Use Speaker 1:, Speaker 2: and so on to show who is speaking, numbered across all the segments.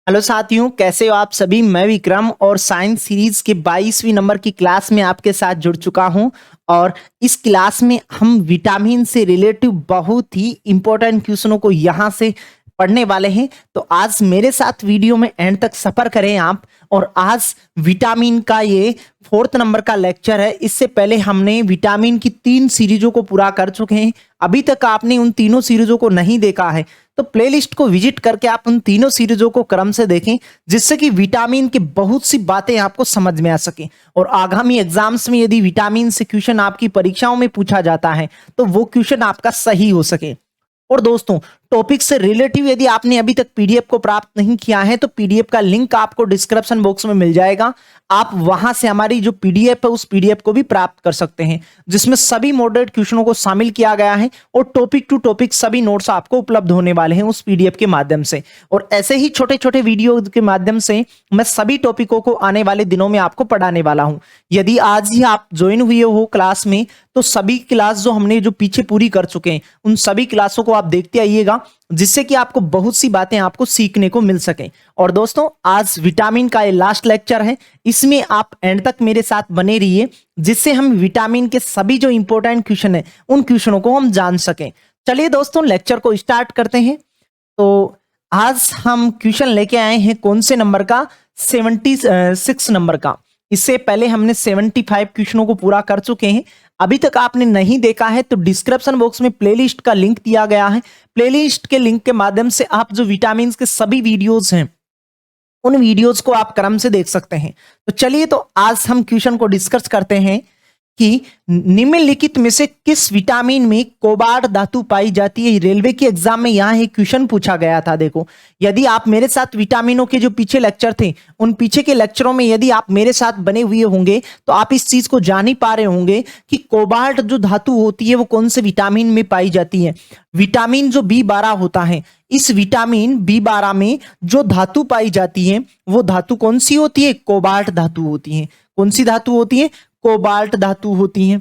Speaker 1: Hello साथियों, कैसे हो आप सभी। मैं विक्रम और साइंस सीरीज के 22वीं नंबर की क्लास में आपके साथ जुड़ चुका हूं। और इस क्लास में हम विटामिन से रिलेटिव बहुत ही इंपॉर्टेंट क्वेश्चनों को यहां से पढ़ने वाले हैं। तो आज मेरे साथ वीडियो में एंड तक सफर करें आप। और आज विटामिन का ये 4th नंबर का लेक्चर है। इससे पहले हमने विटामिन की 3 सीरीजों को पूरा कर चुके हैं। अभी तक आपने उन तीनों सीरीजों को नहीं देखा है तो प्लेलिस्ट को विजिट करके आप उन तीनों सीरीजों को क्रम से देखें, जिससे कि विटामिन की बहुत सी बातें आपको समझ में आ सके। और आगामी एग्जाम्स में यदि विटामिन से क्वेश्चन आपकी परीक्षाओं में पूछा जाता है तो वो क्वेश्चन आपका सही हो सके। और दोस्तों, टॉपिक से रिलेटिव यदि आपने अभी तक पीडीएफ को प्राप्त नहीं किया है तो पीडीएफ का लिंक आपको डिस्क्रिप्शन बॉक्स में मिल जाएगा। आप वहां से हमारी जो पीडीएफ है उस पीडीएफ को भी प्राप्त कर सकते हैं, जिसमें सभी मॉडरेट क्वेश्चनों को शामिल किया गया है और टॉपिक टू टॉपिक सभी नोट्स आपको उपलब्ध होने वाले हैं उस पीडीएफ के माध्यम से। और ऐसे ही छोटे छोटे वीडियो के माध्यम से मैं सभी टॉपिकों को आने वाले दिनों में आपको पढ़ाने वाला हूं। यदि आज ही आप ज्वाइन हुए हो क्लास में तो सभी क्लास जो हमने जो पीछे पूरी कर चुके हैं उन सभी क्लासों को आप देखते आइएगा, जिससे कि आपको बहुत सी बातें आपको सीखने को मिल सके। और दोस्तों, आज विटामिन का ये लास्ट लेक्चर है, इसमें आप एंड तक मेरे साथ बने रहिए, जिससे हम विटामिन के सभी जो इंपॉर्टेंट क्वेश्चन है उन क्वेश्चनों को हम जान सकें। चलिए दोस्तों, लेक्चर को स्टार्ट करते हैं। तो आज हम क्वेश्चन लेके आए हैं कौन से नंबर का, 76 नंबर का। इससे पहले हमने 75 क्वेश्चनों को पूरा कर चुके हैं। अभी तक आपने नहीं देखा है तो डिस्क्रिप्शन बॉक्स में प्लेलिस्ट का लिंक दिया गया है। प्लेलिस्ट के लिंक के माध्यम से आप जो विटामिन के सभी वीडियोस हैं उन वीडियोस को आप क्रम से देख सकते हैं। तो चलिए, तो आज हम क्वेश्चन को डिस्कस करते हैं कि निम्नलिखित में से किस विटामिन में कोबाल्ट धातु पाई जाती है। रेलवे के एग्जाम में यहां एक क्वेश्चन पूछा गया था। देखो, यदि आप मेरे साथ विटामिनों के जो पीछे लेक्चर थे उन पीछे के लेक्चरों में यदि आप मेरे साथ बने हुए होंगे तो आप इस चीज को जान ही पा रहे होंगे कि कोबाल्ट जो धातु होती है वो कौन से विटामिन में पाई जाती है। विटामिन जो B12 होता है, इस विटामिन B12 में जो धातु पाई जाती है वो धातु कौन सी होती है? कोबाल्ट धातु होती है। कौन सी धातु होती है? कोबाल्ट धातु होती है।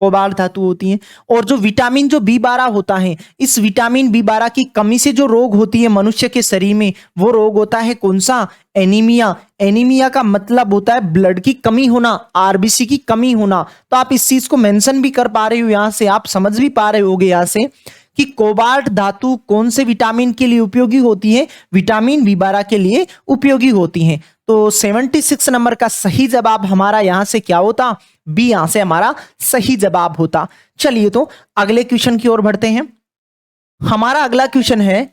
Speaker 1: कोबाल्ट धातु होती है। और जो विटामिन जो B12 होता है, इस विटामिन B12 की कमी से जो रोग होती है मनुष्य के शरीर में, वो रोग होता है कौन सा? एनीमिया। एनीमिया का मतलब होता है ब्लड की कमी होना, आरबीसी की कमी होना। तो आप इस चीज को मेंशन भी कर पा रहे हो, यहां से आप समझ भी पा रहे होगे यहां से कि कोबाल्ट धातु कौन से विटामिन के लिए उपयोगी होती है? विटामिन B12 के लिए उपयोगी होती है। तो 76 नंबर का सही जवाब हमारा यहां से क्या होता? बी यहां से हमारा सही जवाब होता। चलिए, तो अगले क्वेश्चन की ओर बढ़ते हैं। हमारा अगला क्वेश्चन है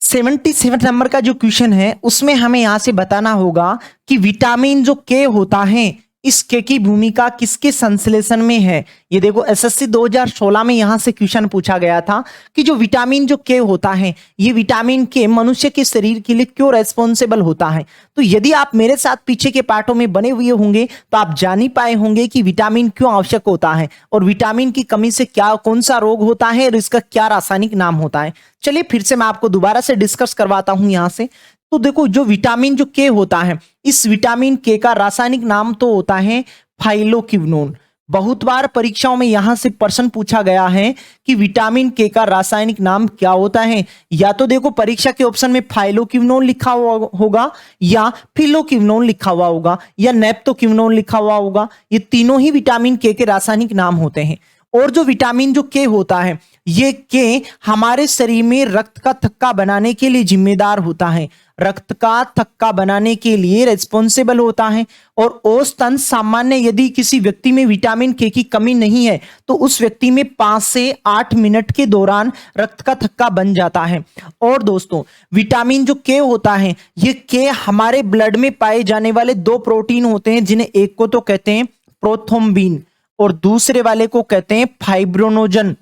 Speaker 1: 77 नंबर का जो क्वेश्चन है उसमें हमें यहां से बताना होगा कि विटामिन जो के होता है, इस के की भूमिका किसके संश्लेषण में है। ये देखो, एसएससी 2016 में यहां से क्वेश्चन पूछा गया था कि जो विटामिन जो के होता है, ये विटामिन के मनुष्य के शरीर के लिए क्यों रेस्पॉन्सिबल होता है। तो यदि आप मेरे साथ पीछे के पार्टों में बने हुए होंगे तो आप जान ही पाए होंगे कि विटामिन क्यों आवश्यक होता है और विटामिन की कमी से क्या कौन सा रोग होता है और इसका क्या रासायनिक नाम होता है। चलिए, फिर से मैं आपको दोबारा से डिस्कस करवाता हूं यहां से। तो देखो, जो विटामिन जो के होता है, इस विटामिन के का रासायनिक नाम तो होता है फाइलोक्विनोन। बहुत बार परीक्षाओं में यहां से प्रश्न पूछा गया है कि विटामिन के का रासायनिक नाम क्या होता है। या तो देखो, परीक्षा के ऑप्शन में फाइलोक्विनोन लिखा हुआ होगा या फिलोक्विनोन लिखा हुआ होगा या नेप्टोक्विनोन लिखा हुआ होगा। ये तीनों ही विटामिन के रासायनिक नाम होते हैं। और जो विटामिन जो के होता है, ये के हमारे शरीर में रक्त का थक्का बनाने के लिए जिम्मेदार होता है। रक्त का थक्का बनाने के लिए रेस्पॉन्सिबल होता है। और औसतन सामान्य यदि किसी व्यक्ति में विटामिन के की कमी नहीं है तो उस व्यक्ति में 5 से 8 मिनट के दौरान रक्त का थक्का बन जाता है। और दोस्तों, विटामिन जो के होता है, ये के हमारे ब्लड में पाए जाने वाले 2 प्रोटीन होते हैं, जिन्हें एक को तो कहते हैं प्रोथ्रोम्बिन और दूसरे वाले को कहते हैं फाइब्रोनोजन।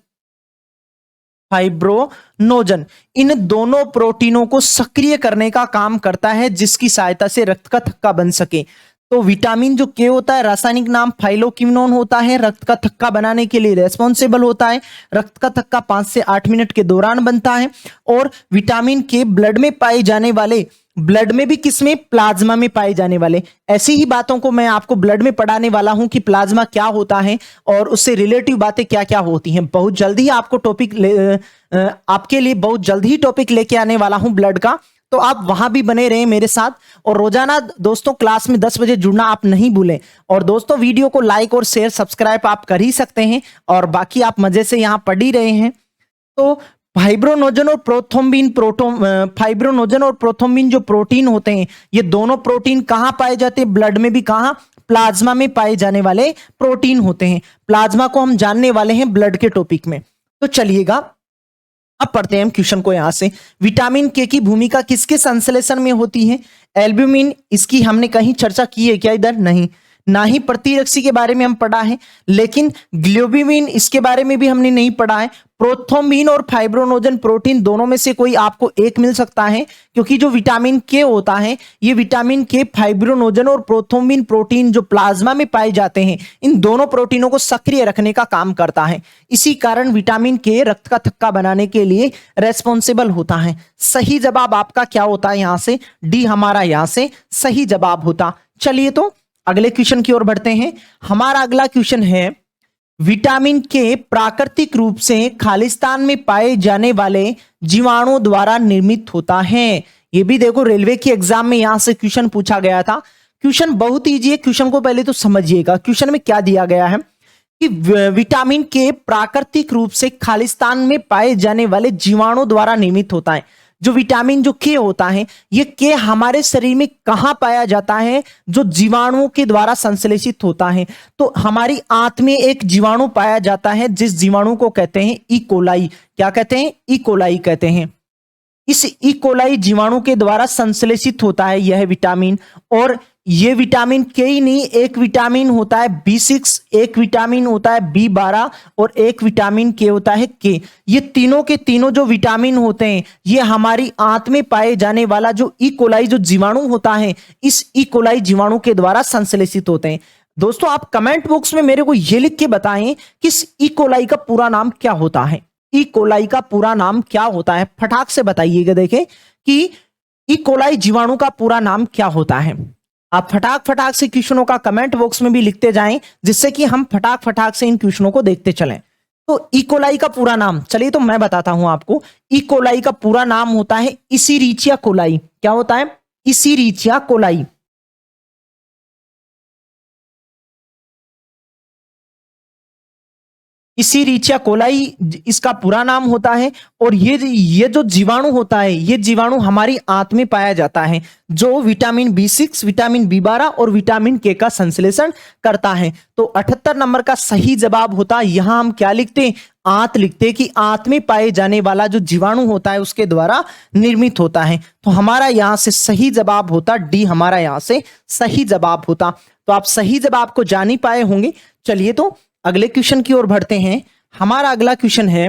Speaker 1: फाइब्रोनोजन इन दोनों प्रोटीनों को सक्रिय करने का काम करता है, जिसकी सहायता से रक्त का थक्का बन सके। तो विटामिन जो के होता है, रासायनिक नाम फाइलोक्विनोन होता है, रक्त का थक्का बनाने के लिए रेस्पॉन्सिबल होता है। रक्त का थक्का 5 से 8 मिनट के दौरान बनता है। और विटामिन के ब्लड में पाए जाने वाले ब्लड में भी, किसमें, प्लाज्मा में पाए जाने वाले। ऐसी ही बातों को मैं आपको ब्लड में पढ़ाने वाला हूं कि प्लाज्मा क्या होता है और उससे रिलेटिव बातें क्या क्या होती हैं। बहुत जल्दी ही आपको आपके लिए बहुत जल्दी ही टॉपिक लेके आने वाला हूं ब्लड का, तो आप वहां भी बने रहें मेरे साथ। और रोजाना दोस्तों क्लास में 10 बजे जुड़ना आप नहीं भूलें। और दोस्तों वीडियो को लाइक और शेयर सब्सक्राइब आप कर ही सकते हैं, और बाकी आप मजे से यहां पढ़ ही रहे हैं। तो फाइब्रोनोजन और प्रोथ्रोम्बिन जो प्रोटीन होते हैं, ये दोनों प्रोटीन कहां पाए जाते हैं? ब्लड में भी। कहां? प्लाज्मा में पाए जाने वाले प्रोटीन होते हैं। प्लाज्मा को हम जानने वाले हैं ब्लड के टॉपिक में। तो चलिएगा अब पढ़ते हैं हम क्वेश्चन को। यहां से विटामिन के की भूमिका किसके संश्लेषण में होती है? एल्ब्यूमिन, इसकी हमने कहीं चर्चा की है क्या? इधर नहीं। ना ही प्रतिरक्षी के बारे में हम पढ़ा है, लेकिन ग्लोब्यूमिन इसके बारे में भी हमने नहीं पढ़ा है। प्रोथ्रोम्बिन और फाइब्रोनोजन प्रोटीन दोनों में से कोई आपको एक मिल सकता है, क्योंकि जो विटामिन के होता है, ये विटामिन के फाइब्रोनोजन और प्रोथ्रोम्बिन प्रोटीन जो प्लाज्मा में पाए जाते हैं, इन दोनों प्रोटीनों को सक्रिय रखने का काम करता है। इसी कारण विटामिन के रक्त का थक्का बनाने के लिए रेस्पॉन्सिबल होता है। सही जवाब आपका क्या होता है? यहां से डी हमारा यहां से सही जवाब होता। चलिए तो अगले क्वेश्चन की ओर बढ़ते हैं। हमारा अगला क्वेश्चन है, विटामिन के प्राकृतिक रूप से खालिस्तान में पाए जाने वाले जीवाणु द्वारा निर्मित होता है। ये भी देखो रेलवे की एग्जाम में यहां से क्वेश्चन पूछा गया था। क्वेश्चन बहुत ईजी है। क्वेश्चन को पहले तो समझिएगा। क्वेश्चन में क्या दिया गया है कि विटामिन के प्राकृतिक रूप से खालिस्तान में पाए जाने वाले जीवाणु द्वारा निर्मित होता है। जो विटामिन जो के होता है, ये के हमारे शरीर में कहां पाया जाता है? जो जीवाणुओं के द्वारा संश्लेषित होता है। तो हमारी आंत में एक जीवाणु पाया जाता है, जिस जीवाणु को कहते हैं ई कोलाई। क्या कहते हैं? ई कोलाई कहते हैं। इस ई कोलाई जीवाणु के द्वारा संश्लेषित होता है यह विटामिन। और ये विटामिन के ही नहीं, एक विटामिन होता है B6, एक विटामिन होता है B12 और एक विटामिन के होता है के। ये तीनों के तीनों जो विटामिन होते हैं, ये हमारी आंत में पाए जाने वाला जो ई कोलाई जो जीवाणु होता है, इस ई कोलाई जीवाणु के द्वारा संश्लेषित होते हैं। दोस्तों आप कमेंट बॉक्स में मेरे को ये लिख के बताएं कि इस ई कोलाई का पूरा नाम क्या होता है? ई कोलाई का पूरा नाम क्या होता है? फटाक से बताइएगा। देखें कि ई कोलाई जीवाणु का पूरा नाम क्या होता है। आप फटाक से क्वेश्चनों का कमेंट बॉक्स में भी लिखते जाएं, जिससे कि हम फटाक से इन क्वेश्चनों को देखते चलें। तो ई कोलाई का पूरा नाम, चलिए तो मैं बताता हूं आपको। ई कोलाई का पूरा नाम होता है इसीरिचिया कोलाई। क्या होता है? इसीरिचिया कोलाई। इसीरिचिया कोलाई इसका पूरा नाम होता है। और ये जो जीवाणु होता है, ये जीवाणु हमारी आंत में पाया जाता है, जो विटामिन B6, विटामिन B12 और विटामिन के का संश्लेषण करता है। तो 78 नंबर का सही जवाब होता है, यहां हम क्या लिखते हैं? आंत लिखते हैं कि आंत में पाए जाने वाला जो जीवाणु होता है उसके द्वारा निर्मित होता है। तो हमारा यहां से सही जवाब होता डी, हमारा यहां से सही जवाब होता। तो आप सही जवाब को जान ही पाए होंगे। चलिए तो अगले क्वेश्चन की ओर बढ़ते हैं। हमारा अगला क्वेश्चन है,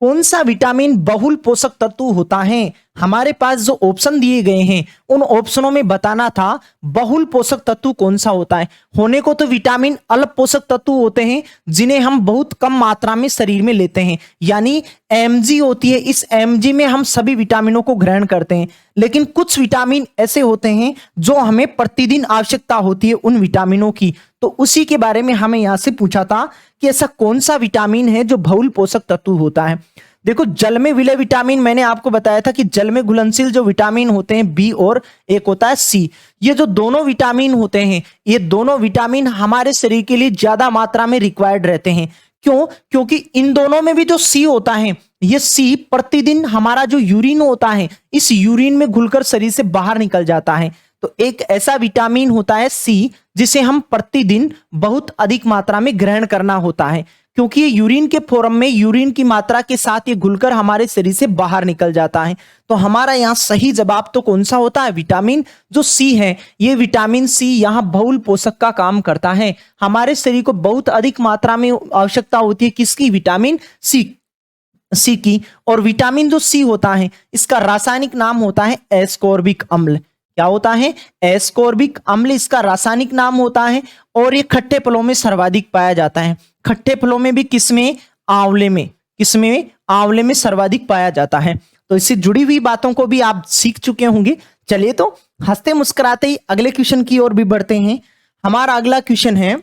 Speaker 1: कौन सा विटामिन बहुल पोषक तत्व होता है? हमारे पास जो ऑप्शन दिए गए हैं, उन ऑप्शनों में बताना था बहुल पोषक तत्व कौन सा होता है। होने को तो विटामिन अल्प पोषक तत्व होते हैं, जिन्हें हम बहुत कम मात्रा में शरीर में लेते हैं, यानी mg होती है। इस mg में हम सभी विटामिनों को ग्रहण करते हैं। लेकिन कुछ विटामिन ऐसे होते हैं जो हमें प्रतिदिन आवश्यकता होती है उन विटामिनों की। तो उसी के बारे में हमें यहां से पूछा था कि ऐसा कौन सा विटामिन है जो बहुल पोषक तत्व होता है। देखो जल में विलय विटामिन, मैंने आपको बताया था कि जल में घुलनशील जो विटामिन होते हैं बी और एक होता है सी। ये जो दोनों विटामिन होते हैं, ये दोनों विटामिन हमारे शरीर के लिए ज्यादा मात्रा में रिक्वायर्ड रहते हैं। क्यों? क्योंकि इन दोनों में भी जो सी होता है, ये सी प्रतिदिन हमारा जो यूरिन होता है, इस यूरिन में घुलकर शरीर से बाहर निकल जाता है। तो एक ऐसा विटामिन होता है सी, जिसे हम प्रतिदिन बहुत अधिक मात्रा में ग्रहण करना होता है, क्योंकि ये यूरिन के फॉर्म में यूरिन की मात्रा के साथ ये घुलकर हमारे शरीर से बाहर निकल जाता है। तो हमारा यहाँ सही जवाब तो कौन सा होता है? विटामिन जो सी है, ये विटामिन सी यहाँ बहुल पोषक का काम करता है। हमारे शरीर को बहुत अधिक मात्रा में आवश्यकता होती है किसकी? विटामिन सी की। और विटामिन जो सी होता है, इसका रासायनिक नाम होता है एस्कॉर्बिक अम्ल। क्या होता है? एस्कॉर्बिक अम्ल इसका रासायनिक नाम होता है। और ये खट्टे फलों में सर्वाधिक पाया जाता है। खट्टे फलों में भी किसमें? आंवले में। किसमें? आंवले में सर्वाधिक पाया जाता है। तो इससे जुड़ी हुई बातों को भी आप सीख चुके होंगे। चलिए तो हंसते मुस्कुराते ही अगले क्वेश्चन की ओर भी बढ़ते हैं। हमारा अगला क्वेश्चन है,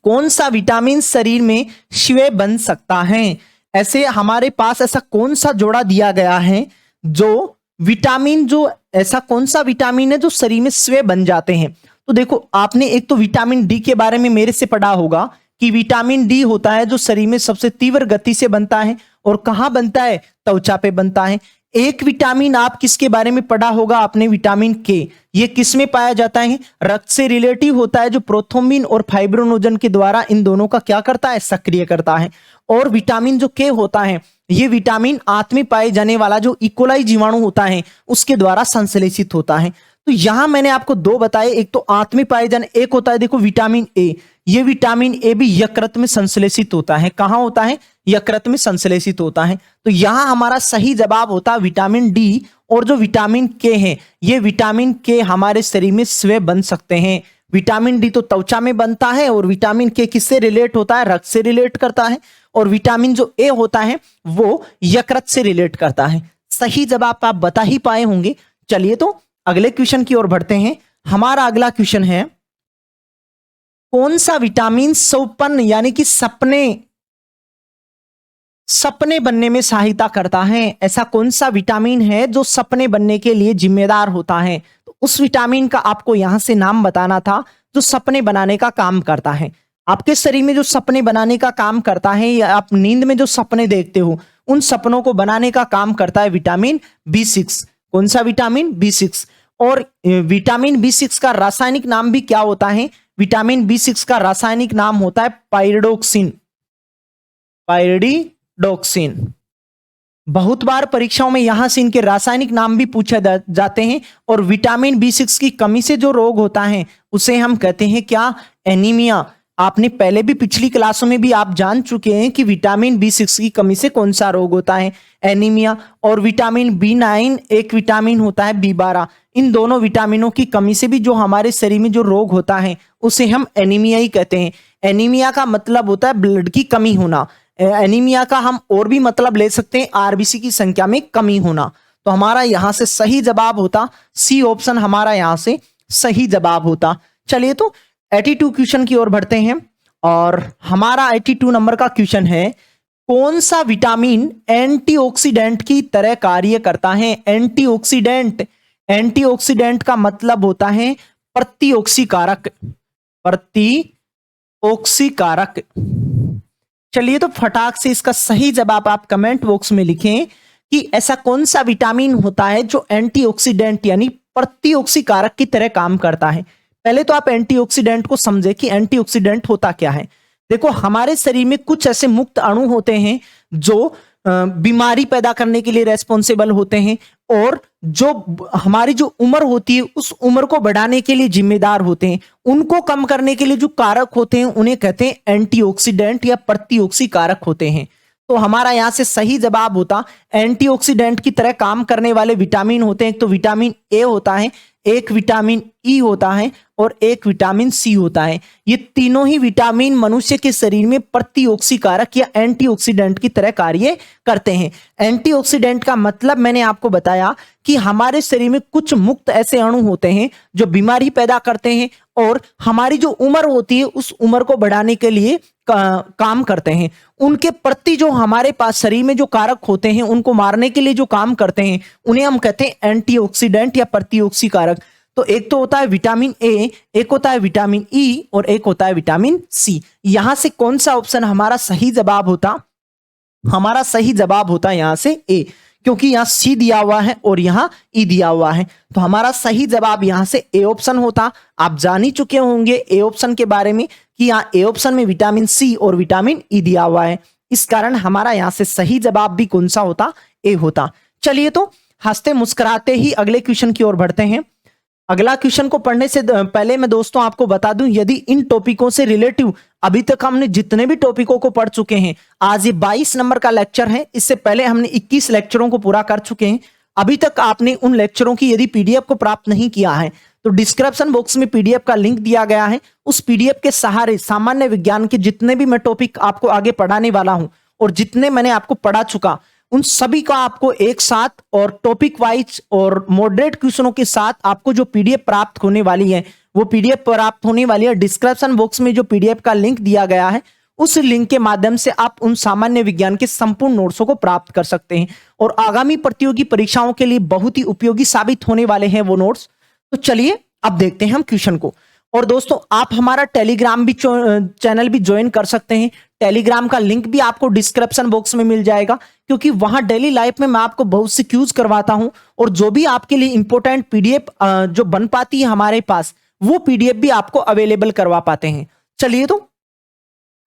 Speaker 1: कौन सा विटामिन शरीर में श्वेय बन सकता है? ऐसे हमारे पास ऐसा कौन सा जोड़ा दिया गया है जो विटामिन, जो ऐसा कौन सा विटामिन है जो शरीर में श्वेय बन जाते हैं? तो देखो, आपने एक तो विटामिन डी के बारे में मेरे से पढ़ा होगा कि विटामिन डी होता है जो शरीर में सबसे तीव्र गति से बनता है और कहां बनता है? त्वचा पे बनता है। एक विटामिन आप किसके बारे में पढ़ा होगा आपने? विटामिन के। ये किस में पाया जाता है? रक्त से रिलेटिव होता है, जो प्रोथ्रोम्बिन और फाइब्रिनोजन के द्वारा इन दोनों का क्या करता है? सक्रिय करता है। और विटामिन जो के होता है, ये विटामिन आंत में पाए जाने वाला जो इकोलाई जीवाणु होता है उसके द्वारा संश्लेषित होता है। तो यहां मैंने आपको दो बताए, एक तो आंत में पाए जाने, एक होता है देखो विटामिन ए। ये विटामिन ए भी यकृत में संश्लेषित होता है। कहां होता है? यकृत में संश्लेषित होता है। तो यहां हमारा सही जवाब होता है विटामिन डी। और जो विटामिन के है, ये विटामिन के हमारे शरीर में श्वेय बन सकते हैं। विटामिन डी तो त्वचा में बनता है और विटामिन के किससे रिलेट होता है? रक्त से रिलेट करता है। और विटामिन जो ए होता है वो यकृत से रिलेट करता है। सही जवाब आप बता ही पाए होंगे। चलिए तो अगले क्वेश्चन की ओर बढ़ते हैं। हमारा अगला क्वेश्चन है, कौन सा विटामिन स्वप्न यानी कि सपने बनने में सहायता करता है? ऐसा कौन सा विटामिन है जो सपने बनने के लिए जिम्मेदार होता है? तो उस विटामिन का आपको यहां से नाम बताना था जो सपने बनाने का काम करता है। आपके शरीर में जो सपने बनाने का काम करता है, या आप नींद में जो सपने देखते हो उन सपनों को बनाने का काम करता है विटामिन B6। कौन सा विटामिन? B6। और विटामिन B6 का रासायनिक नाम भी क्या होता है? विटामिन B6 का रासायनिक नाम होता है पायरिडोक्सिन। पायरिडोक्सिन। बहुत बार परीक्षाओं में यहां से इनके रासायनिक नाम भी पूछे जाते हैं। और विटामिन B6 की कमी से जो रोग होता है उसे हम कहते हैं क्या? एनीमिया। आपने पहले भी पिछली क्लासों में भी आप जान चुके हैं कि विटामिन B6 की कमी से कौन सा रोग होता है? एनीमिया। और विटामिन B9 एक विटामिन होता है B12। इन दोनों विटामिनों की कमी से भी जो हमारे शरीर में जो रोग होता है उसे हम एनीमिया ही कहते हैं। एनीमिया का मतलब होता है ब्लड की कमी होना। एनीमिया का हम और भी मतलब ले सकते हैं, आरबीसी की संख्या में कमी होना। तो हमारा यहां से सही जवाब होता सी ऑप्शन, हमारा यहां से सही जवाब होता। चलिए तो 82 क्वेश्चन की ओर बढ़ते हैं। और हमारा 82 नंबर का क्वेश्चन है, कौन सा विटामिन एंटीऑक्सीडेंट की तरह कार्य करता है? एंटीऑक्सीडेंट। एंटीऑक्सीडेंट का मतलब होता है प्रतिऑक्सीकारक। प्रतिऑक्सीकारक। चलिए तो फटाक से इसका सही जवाब आप कमेंट बॉक्स में लिखें कि ऐसा कौन सा विटामिन होता है जो एंटीऑक्सीडेंट यानी प्रतिऑक्सीकारक की तरह काम करता है। पहले तो आप एंटीऑक्सीडेंट को समझे कि एंटीऑक्सीडेंट होता क्या है। देखो, हमारे शरीर में कुछ ऐसे मुक्त अणु होते हैं जो बीमारी पैदा करने के लिए रेस्पॉन्सिबल होते हैं, और जो हमारी जो उम्र होती है उस उम्र को बढ़ाने के लिए जिम्मेदार होते हैं। उनको कम करने के लिए जो कारक होते हैं उन्हें कहते हैं एंटीऑक्सीडेंट या प्रतिऑक्सीकारक होते हैं। तो हमारा यहां से सही जवाब होता एंटीऑक्सीडेंट की तरह काम करने वाले विटामिन होते हैं। एक तो विटामिन ए होता है, एक विटामिन ई होता है और एक विटामिन सी होता है। ये तीनों ही विटामिन मनुष्य के शरीर में प्रतिऑक्सीकारक या एंटीऑक्सीडेंट की तरह कार्य करते हैं। एंटीऑक्सीडेंट का मतलब मैंने आपको बताया कि हमारे शरीर में कुछ मुक्त ऐसे अणु होते हैं जो बीमारी पैदा करते हैं और हमारी जो उम्र होती है उस उम्र को बढ़ाने के लिए काम करते हैं। उनके प्रति जो हमारे पास शरीर में जो कारक होते हैं उनको मारने के लिए जो काम करते हैं उन्हें हम कहते हैं एंटीऑक्सीडेंट या प्रतिऑक्सीकारक। तो एक तो होता है विटामिन ए, एक होता है विटामिन ई और एक होता है विटामिन सी। यहां से कौन सा ऑप्शन हमारा सही जवाब होता? हमारा सही जवाब होता है यहां से ए, क्योंकि यहां सी दिया हुआ है और यहां ई दिया हुआ है। तो हमारा सही जवाब यहां से ए ऑप्शन होता। आप जान ही चुके होंगे ए ऑप्शन के बारे में कि यहां ए ऑप्शन में विटामिन सी और विटामिन ई दिया हुआ है। इस कारण हमारा यहां से सही जवाब भी कौन सा होता? ए होता। चलिए तो हंसते मुस्कुराते ही अगले क्वेश्चन की ओर बढ़ते हैं। अगला क्वेश्चन को पढ़ने से पहले मैं दोस्तों आपको बता दूं, यदि इन टॉपिकों से रिलेटिव अभी तक हमने जितने भी टॉपिकों को पढ़ चुके हैं, आज ये 22 नंबर का लेक्चर है, इससे पहले हमने 21 लेक्चरों को पूरा कर चुके हैं। अभी तक आपने उन लेक्चरों की यदि पीडीएफ को प्राप्त नहीं किया है तो डिस्क्रिप्शन बॉक्स में पीडीएफ का लिंक दिया गया है। उस पीडीएफ के सहारे सामान्य विज्ञान के जितने भी मैं टॉपिक आपको आगे पढ़ाने वाला हूं और जितने मैंने आपको पढ़ा चुका उन सभी का आपको एक साथ और टॉपिक वाइज और मॉडरेट क्वेश्चनों के साथ आपको जो पीडीएफ प्राप्त होने वाली है, वो पीडीएफ प्राप्त होने वाली है। डिस्क्रिप्शन बॉक्स में जो पीडीएफ का लिंक दिया गया है, उस लिंक के माध्यम से आप उन सामान्य विज्ञान के संपूर्ण नोट्सों को प्राप्त कर सकते हैं और आगामी प्रतियोगी परीक्षाओं के लिए बहुत ही उपयोगी साबित होने वाले हैं वो नोट्स। तो चलिए अब देखते हैं हम क्वेश्चन को। और दोस्तों, आप हमारा टेलीग्राम भी चैनल भी ज्वाइन कर सकते हैं। टेलीग्राम का लिंक भी आपको डिस्क्रिप्शन बॉक्स में मिल जाएगा, क्योंकि वहां डेली लाइफ में मैं आपको बहुत सी क्यूज करवाता हूं और जो भी आपके लिए इंपॉर्टेंट पीडीएफ जो बन पाती है हमारे पास, वो पीडीएफ भी आपको अवेलेबल करवा पाते हैं। चलिए तो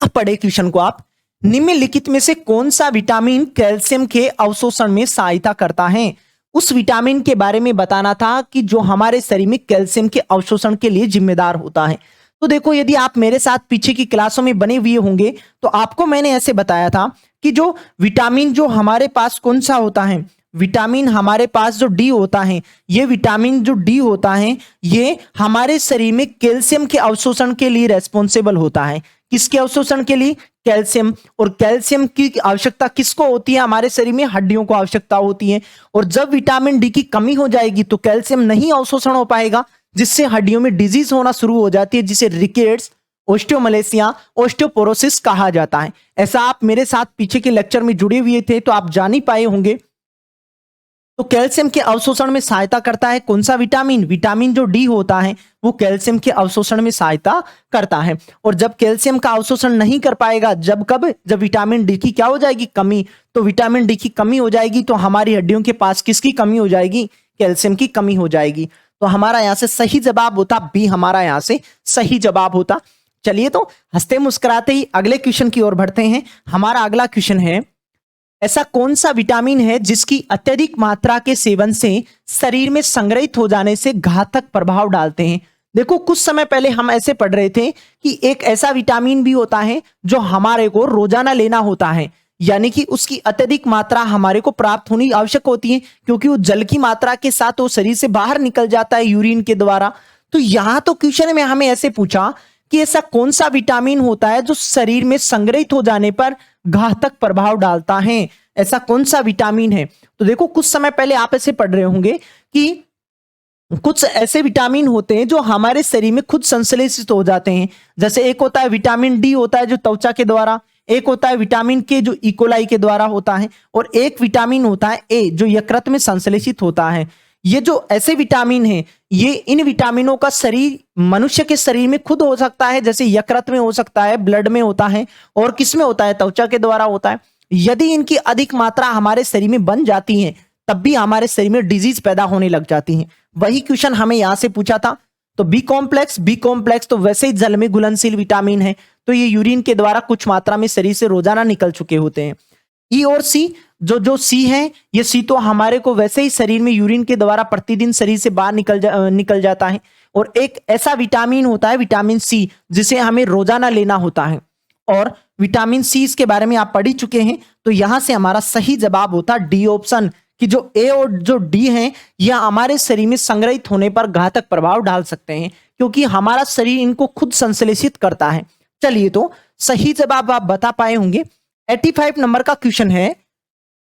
Speaker 1: अब पढ़े क्वेश्चन को आप। निम्नलिखित में से कौन सा विटामिन कैल्शियम के अवशोषण में सहायता करता है? उस विटामिन के बारे में बताना था कि जो हमारे शरीर में कैल्शियम के अवशोषण के लिए जिम्मेदार होता है। तो देखो, यदि आप मेरे साथ पीछे की क्लासों में बने हुए होंगे तो आपको मैंने ऐसे बताया था कि जो विटामिन जो हमारे पास कौन सा होता है, विटामिन हमारे पास जो डी होता है, ये विटामिन जो डी होता है ये हमारे शरीर में कैल्शियम के अवशोषण के लिए रेस्पॉन्सिबल होता है। किसके अवशोषण के लिए? कैल्शियम। और कैल्शियम की आवश्यकता किसको होती है? हमारे शरीर में हड्डियों को आवश्यकता होती है। और जब विटामिन डी की कमी हो जाएगी तो कैल्शियम नहीं अवशोषण हो पाएगा, जिससे हड्डियों में डिजीज होना शुरू हो जाती है, जिसे रिकेट्स, ओस्टियोमलेशिया, ओस्टियोपोरोसिस कहा जाता है। ऐसा आप मेरे साथ पीछे के लेक्चर में जुड़े हुए थे तो आप जान ही पाए होंगे। तो कैल्शियम के अवशोषण में सहायता करता है कौन सा विटामिन? विटामिन जो डी होता है वो कैल्शियम के अवशोषण में सहायता करता है। और जब कैल्शियम का अवशोषण नहीं कर पाएगा, जब कब? जब विटामिन डी की क्या हो जाएगी? कमी। तो विटामिन डी की कमी हो जाएगी तो हमारी हड्डियों के पास किसकी कमी हो जाएगी? कैल्शियम की कमी हो जाएगी। तो हमारा यहां से सही जवाब होता बी, हमारा यहां से सही जवाब होता। चलिए तो हंसते मुस्कुराते ही अगले क्वेश्चन की ओर बढ़ते हैं। हमारा अगला क्वेश्चन है, ऐसा कौन सा विटामिन है जिसकी अत्यधिक मात्रा के सेवन से शरीर में संग्रहित हो जाने से घातक प्रभाव डालते हैं? देखो, कुछ समय पहले हम ऐसे पढ़ रहे थे कि एक ऐसा विटामिन भी होता है जो हमारे को रोजाना लेना होता है, यानी कि उसकी अत्यधिक मात्रा हमारे को प्राप्त होनी आवश्यक होती है, क्योंकि वो जल की मात्रा के साथ वो शरीर से बाहर निकल जाता है यूरिन के द्वारा। तो यहां तो क्वेश्चन में हमें ऐसे पूछा कि ऐसा कौन सा विटामिन होता है जो शरीर में संग्रहित हो जाने पर घातक प्रभाव डालता है? ऐसा कौन सा विटामिन है? तो देखो, कुछ समय पहले आप ऐसे पढ़ रहे होंगे कि कुछ ऐसे विटामिन होते हैं जो हमारे शरीर में खुद संश्लेषित हो जाते हैं। जैसे एक होता है विटामिन डी होता है जो त्वचा के द्वारा, एक होता है विटामिन के जो इकोलाई के द्वारा होता है, और एक विटामिन होता है ए जो यकृत में संश्लेषित होता है। ये जो ऐसे विटामिन हैं, ये इन विटामिनों का शरीर मनुष्य के शरीर में खुद हो सकता है, जैसे यकृत में हो सकता है, ब्लड में होता है, और किस में होता है? त्वचा के द्वारा होता है। यदि इनकी अधिक मात्रा हमारे शरीर में बन जाती है तब भी हमारे शरीर में डिजीज पैदा होने लग जाती है। वही क्वेश्चन हमें यहां से पूछा था। तो बी कॉम्प्लेक्स तो वैसे ही जल में घुलनशील विटामिन है, तो ये यूरिन के द्वारा कुछ मात्रा में शरीर से रोजाना निकल चुके होते हैं। ई और सी, जो सी है, ये सी तो हमारे को वैसे ही शरीर में यूरिन के द्वारा प्रतिदिन शरीर से बाहर निकल जाता है। और एक ऐसा विटामिन होता है विटामिन सी, जिसे हमें रोजाना लेना होता है, और विटामिन सी इसके बारे में आप पढ़ ही चुके हैं। तो यहां से हमारा सही जवाब होता डी ऑप्शन, कि जो ए और जो डी हैं यह हमारे शरीर में संग्रहित होने पर घातक प्रभाव डाल सकते हैं, क्योंकि हमारा शरीर इनको खुद संश्लेषित करता है। चलिए तो सही जवाब आप बता पाए होंगे। 85 नंबर का क्वेश्चन है,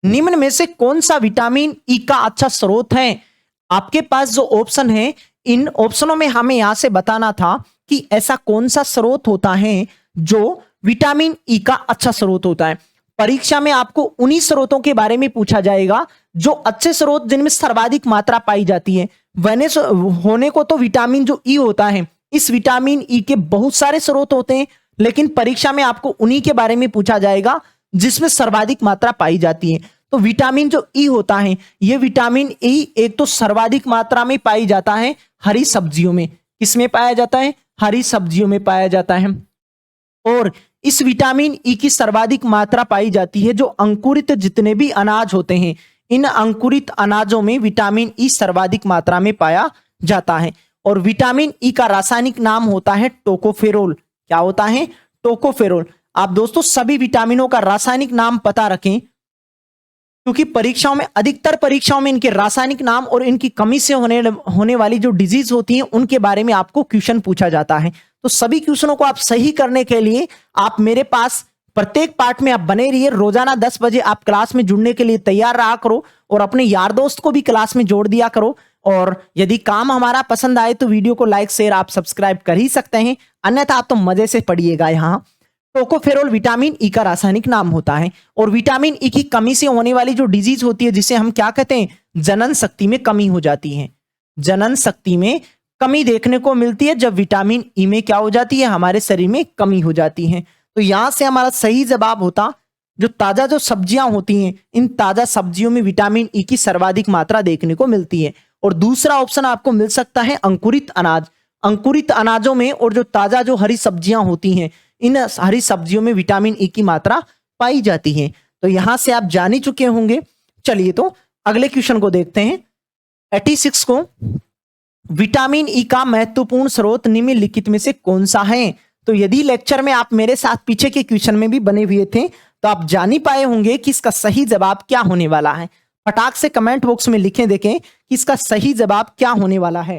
Speaker 1: निम्न में से कौन सा विटामिन ई का अच्छा स्रोत है? आपके पास जो ऑप्शन है, इन ऑप्शनों में हमें यहां से बताना था कि ऐसा कौन सा स्रोत होता है जो विटामिन ई का अच्छा स्रोत होता है। परीक्षा में आपको उन्हीं स्रोतों के बारे में पूछा जाएगा जो अच्छे स्रोत जिनमें सर्वाधिक मात्रा पाई जाती है। वैसे होने को तो विटामिन जो ई होता है, इस विटामिन ई के बहुत सारे स्रोत होते हैं, लेकिन परीक्षा में आपको उन्हीं के बारे में पूछा जाएगा जिसमें सर्वाधिक मात्रा पाई जाती है। तो विटामिन जो ई होता है, यह विटामिन ई एक तो सर्वाधिक मात्रा में पाई जाता है हरी सब्जियों में। किसमें पाया जाता है? हरी सब्जियों में पाया जाता है। और इस विटामिन ई की सर्वाधिक मात्रा पाई जाती है जो अंकुरित जितने भी अनाज होते हैं, इन अंकुरित अनाजों में विटामिन ई सर्वाधिक मात्रा में पाया जाता है। और विटामिन ई का रासायनिक नाम होता है टोकोफेरोल। क्या होता है? टोकोफेरोल। आप दोस्तों सभी विटामिनों का रासायनिक नाम पता रखें, क्योंकि परीक्षाओं में, अधिकतर परीक्षाओं में इनके रासायनिक नाम और इनकी कमी से होने वाली जो डिजीज होती है उनके बारे में आपको क्वेश्चन पूछा जाता है। तो सभी क्वेश्चनों को आप सही करने के लिए आप मेरे पास प्रत्येक पार्ट में आप बने रहिए। रोजाना 10 बजे आप क्लास में जुड़ने के लिए तैयार रहा करो और अपने यार दोस्त को भी क्लास में जोड़ दिया करो। और यदि काम हमारा पसंद आए तो वीडियो को लाइक शेयर आप सब्सक्राइब कर ही सकते हैं, अन्यथा आप तो मजे से पढ़िएगा। यहाँ टोकोफेरोल विटामिन ई का रासायनिक नाम होता है और विटामिन ई की कमी से होने वाली जो डिजीज होती है जिसे हम क्या कहते हैं, जनन शक्ति में कमी हो जाती है। जनन शक्ति में कमी देखने को मिलती है जब विटामिन ई में क्या हो जाती है, हमारे शरीर में कमी हो जाती है। तो यहां से हमारा सही जवाब होता जो ताजा जो सब्जियां होती हैं, इन ताजा सब्जियों में विटामिन ई की सर्वाधिक मात्रा देखने को मिलती है। और दूसरा ऑप्शन आपको मिल सकता है अंकुरित अनाज। अंकुरित अनाजों में और जो ताजा जो हरी सब्जियां होती हैं, इन हरी सब्जियों में विटामिन ई की मात्रा पाई जाती है। तो यहां से आप जान ही चुके होंगे। चलिए तो अगले क्वेश्चन को देखते हैं। 86 को, विटामिन ई का महत्वपूर्ण स्रोत निम्नलिखित में से कौन सा है? तो यदि लेक्चर में आप मेरे साथ पीछे के क्वेश्चन में भी बने हुए थे तो आप जान ही पाए होंगे कि इसका सही जवाब क्या होने वाला है। फटाक से कमेंट बॉक्स में लिखें, देखें कि इसका सही जवाब क्या होने वाला है।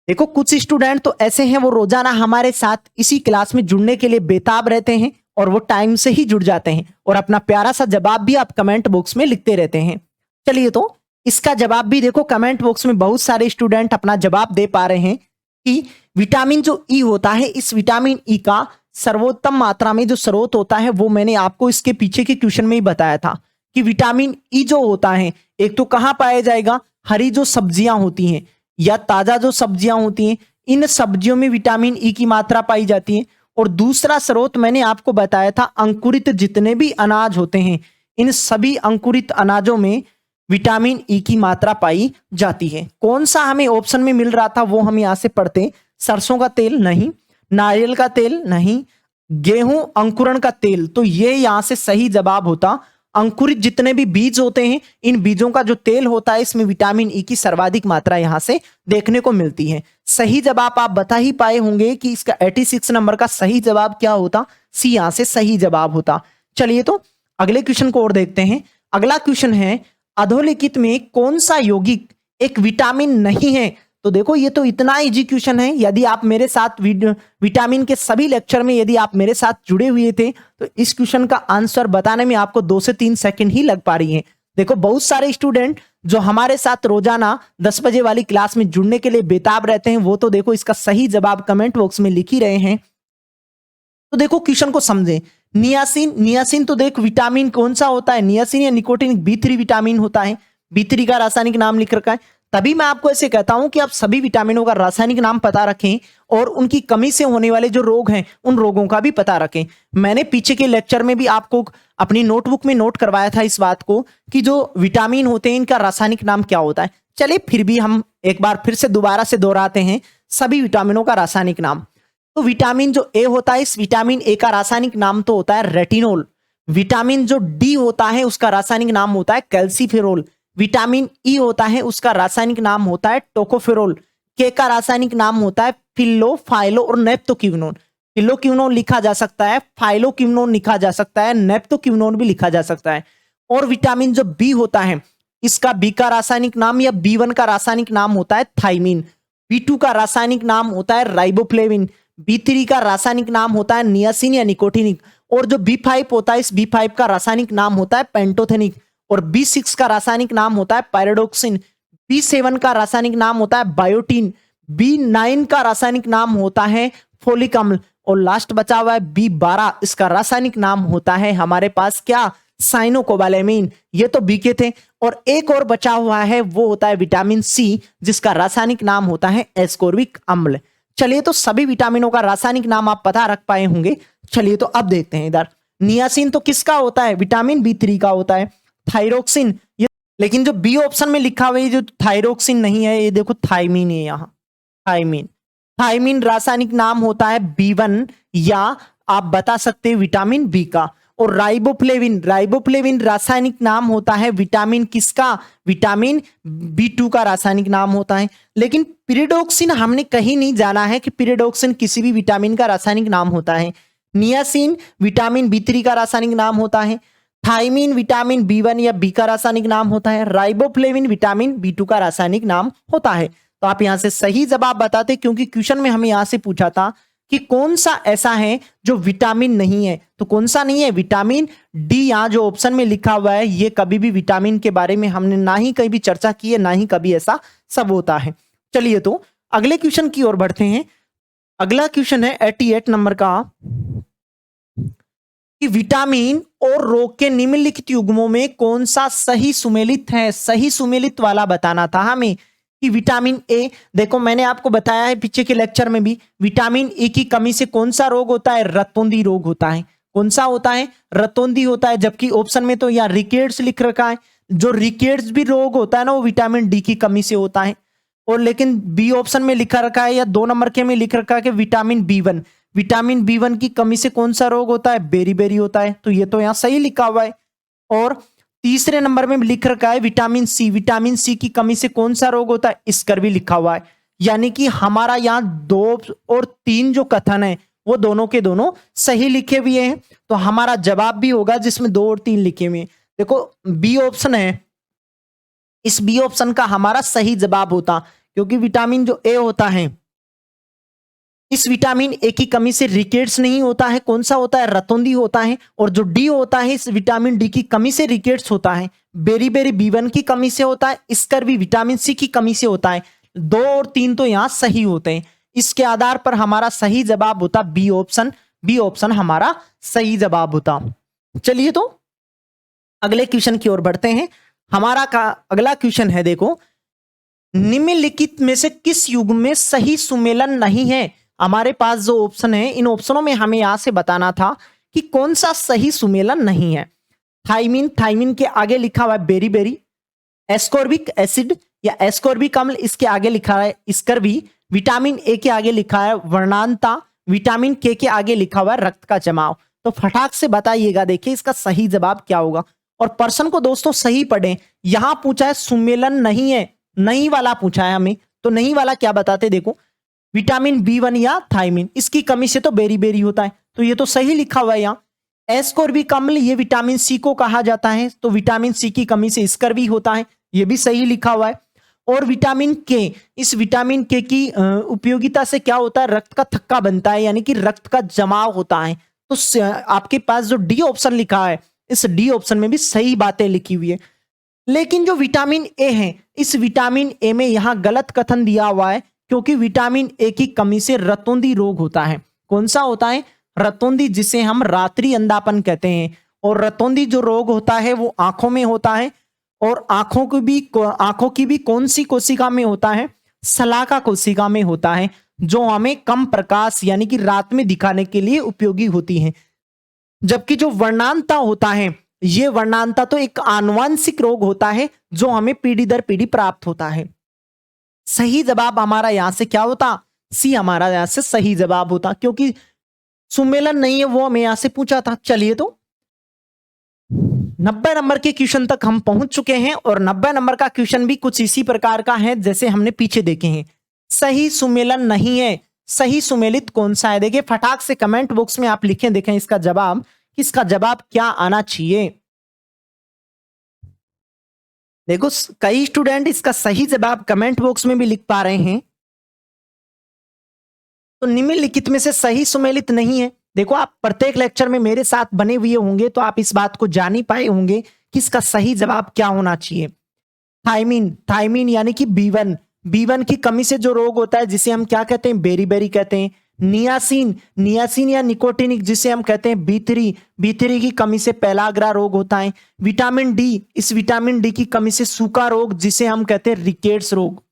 Speaker 1: देखो कुछ स्टूडेंट तो ऐसे हैं वो रोजाना हमारे साथ इसी क्लास में जुड़ने के लिए बेताब रहते हैं और वो टाइम से ही जुड़ जाते हैं और अपना प्यारा सा जवाब भी आप कमेंट बॉक्स में लिखते रहते हैं। चलिए तो इसका जवाब भी देखो, कमेंट बॉक्स में बहुत सारे स्टूडेंट अपना जवाब दे पा रहे हैं कि विटामिन जो ई होता है, इस विटामिन ई का सर्वोत्तम मात्रा में जो स्रोत होता है वो मैंने आपको इसके पीछे के क्वेश्चन में ही बताया था कि विटामिन ई जो होता है एक तो कहाँ पाया जाएगा, हरी जो सब्जियां होती हैं या ताजा जो सब्जियां होती हैं, इन सब्जियों में विटामिन ई की मात्रा पाई जाती है। और दूसरा स्रोत मैंने आपको बताया था अंकुरित जितने भी अनाज होते हैं, इन सभी अंकुरित अनाजों में विटामिन ई की मात्रा पाई जाती है। कौन सा हमें ऑप्शन में मिल रहा था वो हम यहां से पढ़ते। सरसों का तेल नहीं, नारियल का तेल नहीं, गेहूं अंकुरण का तेल, तो ये यहां से सही जवाब होता अंकुरित जितने भी बीज होते हैं, इन बीजों का जो तेल होता है इसमें विटामिन ई की सर्वाधिक मात्रा यहां से देखने को मिलती है। सही जवाब आप बता ही पाए होंगे कि इसका 86 नंबर का सही जवाब क्या होता, सी यहां से सही जवाब होता। चलिए तो अगले क्वेश्चन को और देखते हैं। अगला क्वेश्चन है अधोलिखित में कौन सा यौगिक एक विटामिन नहीं है? तो देखो ये तो इतना इजी क्वेश्चन है। यदि आप मेरे साथ विटामिन के सभी लेक्चर में यदि आप मेरे साथ जुड़े हुए थे तो इस क्वेश्चन का आंसर बताने में आपको 2 से 3 सेकंड ही लग पा रही हैं। देखो बहुत सारे स्टूडेंट जो हमारे साथ रोजाना 10 बजे वाली क्लास में जुड़ने के लिए बेताब रहते हैं वो तो देखो इसका सही जवाब कमेंट बॉक्स में लिख ही रहे हैं। तो देखो क्वेश्चन को समझें। नियासिन, नियासिन तो देख विटामिन कौन सा होता है, नियासिन या निकोटिन B3 विटामिन होता है। B3 का रासायनिक नाम लिख रखा है। तभी मैं आपको ऐसे कहता हूं कि आप सभी विटामिनों का रासायनिक नाम पता रखें और उनकी कमी से होने वाले जो रोग हैं उन रोगों का भी पता रखें। मैंने पीछे के लेक्चर में भी आपको अपनी नोटबुक में नोट करवाया था इस बात को कि जो विटामिन होते हैं इनका रासायनिक नाम क्या होता है। चलिए फिर भी हम एक बार फिर से दोबारा से दोहराते हैं सभी विटामिनों का रासायनिक नाम। तो विटामिन जो ए होता है, इस विटामिन ए का रासायनिक नाम तो होता है रेटिनोल। विटामिन जो डी होता है उसका रासायनिक नाम होता है कैल्सीफेरोल। विटामिन ई होता है उसका रासायनिक नाम होता है टोकोफेरोल। के का रासायनिक नाम होता है फिल्लो, फाइलो और नेप्टोक्विनोन। फिल्लोक्विनोन लिखा जा सकता है, फाइलोक्विनोन लिखा जा सकता है, नेप्टोक्विनोन भी लिखा जा सकता है। और विटामिन जो बी होता है इसका बी का रासायनिक नाम या B1 का रासायनिक नाम होता है थाइमिन। B2 का रासायनिक नाम होता है राइबोफ्लेविन। B3 का रासायनिक नाम होता है नियासिन या निकोटिनिक। और जो B5 होता है इस B5 का रासायनिक नाम होता है पेंटोथेनिक। और B6 का रासायनिक नाम होता है पायरोडोक्सिन। B7 का रासायनिक नाम होता है बायोटीन। B9 का रासायनिक नाम होता है फोलिक अम्ल। और लास्ट बचा हुआ है B12, इसका रासायनिक नाम होता है हमारे पास क्या, साइनोकोबालेमिन। ये तो बी के थे। और एक और बचा हुआ है वो होता है विटामिन सी जिसका रासायनिक नाम होता है एस्कोर्बिक अम्ल। चलिए तो सभी विटामिनों का रासायनिक नाम आप पता रख पाए होंगे। चलिए तो अब देखते हैं इधर। नियासिन तो किसका होता है, विटामिन B3 का होता है। थायरोक्सिन, ये लेकिन जो बी ऑप्शन में लिखा हुआ है जो थायरोक्सिन नहीं है, ये देखो थाइमिन है यहाँ, थाइमिन। थाइमिन रासायनिक नाम होता है B1 या आप बता सकते हैं विटामिन बी का। और राइबोफ्लेविन, राइबोफ्लेविन रासायनिक नाम होता है विटामिन किसका, विटामिन B2 का रासायनिक नाम होता है। लेकिन पिरिडोक्सिन हमने कहीं नहीं जाना है कि पिरिडोक्सिन किसी भी विटामिन का रासायनिक नाम होता है। नियासिन विटामिन B3 का रासायनिक नाम होता है। थाइमिन विटामिन B1 या बी का रासायनिक नाम होता है। राइबोफ्लेविन विटामिन B2 का रासायनिक नाम होता है। तो आप यहां से सही जवाब बताते क्योंकि क्वेश्चन में हमें यहां से पूछा था कि कौन सा ऐसा है जो विटामिन नहीं है। तो कौन सा नहीं है? Vitamin D. यहां जो ऑप्शन में लिखा हुआ है ये कभी भी विटामिन के बारे में हमने ना ही कभी चर्चा की है, ना ही कभी ऐसा सब होता है। चलिए तो अगले क्वेश्चन की ओर बढ़ते हैं। अगला क्वेश्चन है 88 नंबर का कि विटामिन और रोग के निम्नलिखित युग्मों में कौन सा सही सुमेलित है। सही सुमेलित वाला बताना था हमें कि विटामिन ए, देखो मैंने आपको बताया है पीछे के लेक्चर में भी, विटामिन ए की कमी से कौन सा रोग होता है? रतौंधी रोग होता है। कौन सा होता है? रतौंधी होता है। जबकि ऑप्शन में तो यहाँ रिकेट्स लिख रखा है। जो रिकेट्स भी रोग होता है ना वो विटामिन डी की कमी से होता है। और लेकिन बी ऑप्शन में लिखा रखा है या 2 नंबर के में लिख रखा है कि विटामिन बी1, विटामिन बी1 की कमी से कौन सा रोग होता है? बेरी होता है। तो ये तो यहाँ सही लिखा हुआ है। और तीसरे नंबर में लिख रखा है विटामिन सी, विटामिन सी की कमी से कौन सा रोग होता है? स्कर भी लिखा हुआ है। यानी कि हमारा यहाँ 2 और 3 जो कथन है वो दोनों के दोनों सही लिखे हुए हैं। तो हमारा जवाब भी होगा जिसमें 2 और 3 लिखे हुए हैं। देखो बी ऑप्शन है, इस बी ऑप्शन का हमारा सही जवाब होता, क्योंकि विटामिन जो ए होता है, इस विटामिन ए की कमी से रिकेट्स नहीं होता है। कौन सा होता है? रतौंधी होता है। और जो डी होता है इस विटामिन डी की कमी से रिकेट्स होता है। बेरी बी1 की कमी से होता है। स्कर भी विटामिन सी की कमी से होता है। 2 और 3 तो यहां सही होते हैं। इसके आधार पर हमारा सही जवाब होता बी ऑप्शन। बी ऑप्शन हमारा सही जवाब होता। चलिए तो अगले क्वेश्चन की ओर बढ़ते हैं। हमारा का अगला क्वेश्चन है, देखो निम्नलिखित में से किस युग्म में सही सुमेलन नहीं है। हमारे पास जो ऑप्शन है इन ऑप्शनों में हमें यहां से बताना था कि कौन सा सही सुमेलन नहीं है। थाइमिन, थाइमिन के आगे लिखा हुआ है बेरी, एस्कॉर्बिक एसिड या एस्कॉर्बिक अम्ल, इसके आगे लिखा है स्कर्वी, विटामिन ए के आगे लिखा है वर्णांता, विटामिन के आगे लिखा हुआ है रक्त का जमाव। तो फटाक से बताइएगा, देखिए इसका सही जवाब क्या होगा। और पर्सन को दोस्तों सही पढ़े। यहां पूछा है सुमेलन नहीं है, नहीं वाला पूछा है हमें। तो नहीं वाला क्या बताते, देखो विटामिन बी1 या थाइमिन, इसकी कमी से तो बेरी होता है। तो ये तो सही लिखा हुआ है। यहाँ एस्कॉर्बिक अम्ल ये विटामिन सी को कहा जाता है, तो विटामिन सी की कमी से स्कर्वी होता है, ये भी सही लिखा हुआ है। और विटामिन के, इस विटामिन के की उपयोगिता से क्या होता है? रक्त का थक्का बनता है, यानी कि रक्त का जमाव होता है। तो आपके पास जो डी ऑप्शन लिखा है, इस डी ऑप्शन में भी सही बातें लिखी हुई है। लेकिन जो विटामिन ए है, इस विटामिन ए में यहां गलत कथन दिया हुआ है, क्योंकि विटामिन ए की कमी से रतौंधी रोग होता है। कौन सा होता है? रतौंधी, जिसे हम रात्रि अंधापन कहते हैं। और रतौंधी जो रोग होता है वो आंखों में होता है। और आंखों की भी कौन सी कोशिका में होता है? शलाका कोशिका में होता है, जो हमें कम प्रकाश यानी कि रात में दिखाने के लिए उपयोगी होती है। जबकि जो वर्णांता होता है, ये वर्णांता तो एक आनुवांशिक रोग होता है जो हमें पीढ़ी दर पीढ़ी प्राप्त होता है। सही जवाब हमारा यहां से क्या होता? सी हमारा यहां से सही जवाब होता, क्योंकि सुमेलन नहीं है वो हमें यहां से पूछा था। चलिए तो 90 नंबर के क्वेश्चन तक हम पहुंच चुके हैं। और 90 नंबर का क्वेश्चन भी कुछ इसी प्रकार का है जैसे हमने पीछे देखे हैं। सही सुमेलन नहीं है, सही सुमेलित कौन सा है? देखिए फटाक से कमेंट बॉक्स में आप लिखें, देखें इसका जवाब, इसका जवाब क्या आना चाहिए। देखो कई स्टूडेंट इसका सही जवाब कमेंट बॉक्स में भी लिख पा रहे हैं। तो निम्नलिखित में से सही सुमेलित नहीं है। देखो आप प्रत्येक लेक्चर में मेरे साथ बने हुए होंगे तो आप इस बात को जान ही पाए होंगे कि इसका सही जवाब क्या होना चाहिए। थाइमिन, थाइमिन यानी कि बी1 की कमी से जो रोग होता है जिसे हम क्या कहते हैं? बेरी कहते हैं। नियासिन, नियासिन या निकोटिनिक जिसे हम कहते हैं बी3 की कमी से पेलाग्रा रोग होता है। विटामिन डी, इस विटामिन डी की कमी से सूखा रोग जिसे हम कहते हैं रिकेट्स रोग,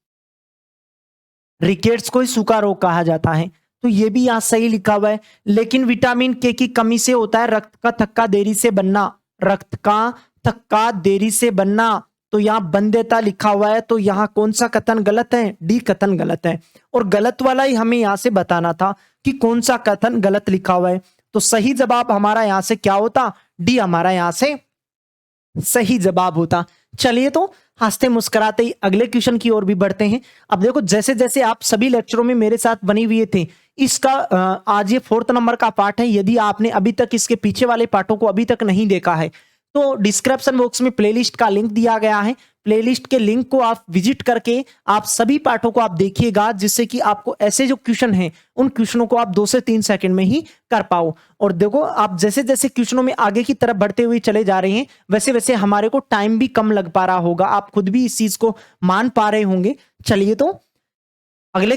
Speaker 1: रिकेट्स को ही सूखा रोग कहा जाता है। तो ये भी यहां सही लिखा हुआ है। लेकिन विटामिन के की कमी से होता है रक्त का थक्का देरी से बनना, रक्त का थक्का देरी से बनना। तो यहां बंध्यता लिखा हुआ है, तो यहां कौन सा कथन गलत है? डी कथन गलत है। और गलत वाला ही हमें यहां से बताना था कि कौन सा कथन गलत लिखा हुआ है। तो सही जवाब हमारा यहां से क्या होता? डी हमारा यहां से सही जवाब होता। चलिए तो हंसते मुस्कुराते ही अगले क्वेश्चन की ओर भी बढ़ते हैं। अब देखो जैसे जैसे आप सभी लेक्चरों में मेरे साथ बने हुए थे, इसका आज ये 4th नंबर का पार्ट है। यदि आपने अभी तक इसके पीछे वाले पार्टों को अभी तक नहीं देखा है तो डिस्क्रिप्शन बॉक्स में प्लेलिस्ट का लिंक दिया गया है। प्लेलिस्ट के लिंक को आप विजिट करके आप सभी पाठों को आप देखिएगा, जिससे कि आपको ऐसे जो क्वेश्चन हैं उन क्वेश्चनों को आप 2 से 3 सेकंड में ही कर पाओ। और देखो, आप जैसे जैसे क्वेश्चनों में आगे की तरफ बढ़ते हुए चले जा रहे हैं, वैसे वैसे हमारे को टाइम भी कम लग पा रहा होगा, आप खुद भी इस चीज को मान पा रहे होंगे। चलिए तो अगला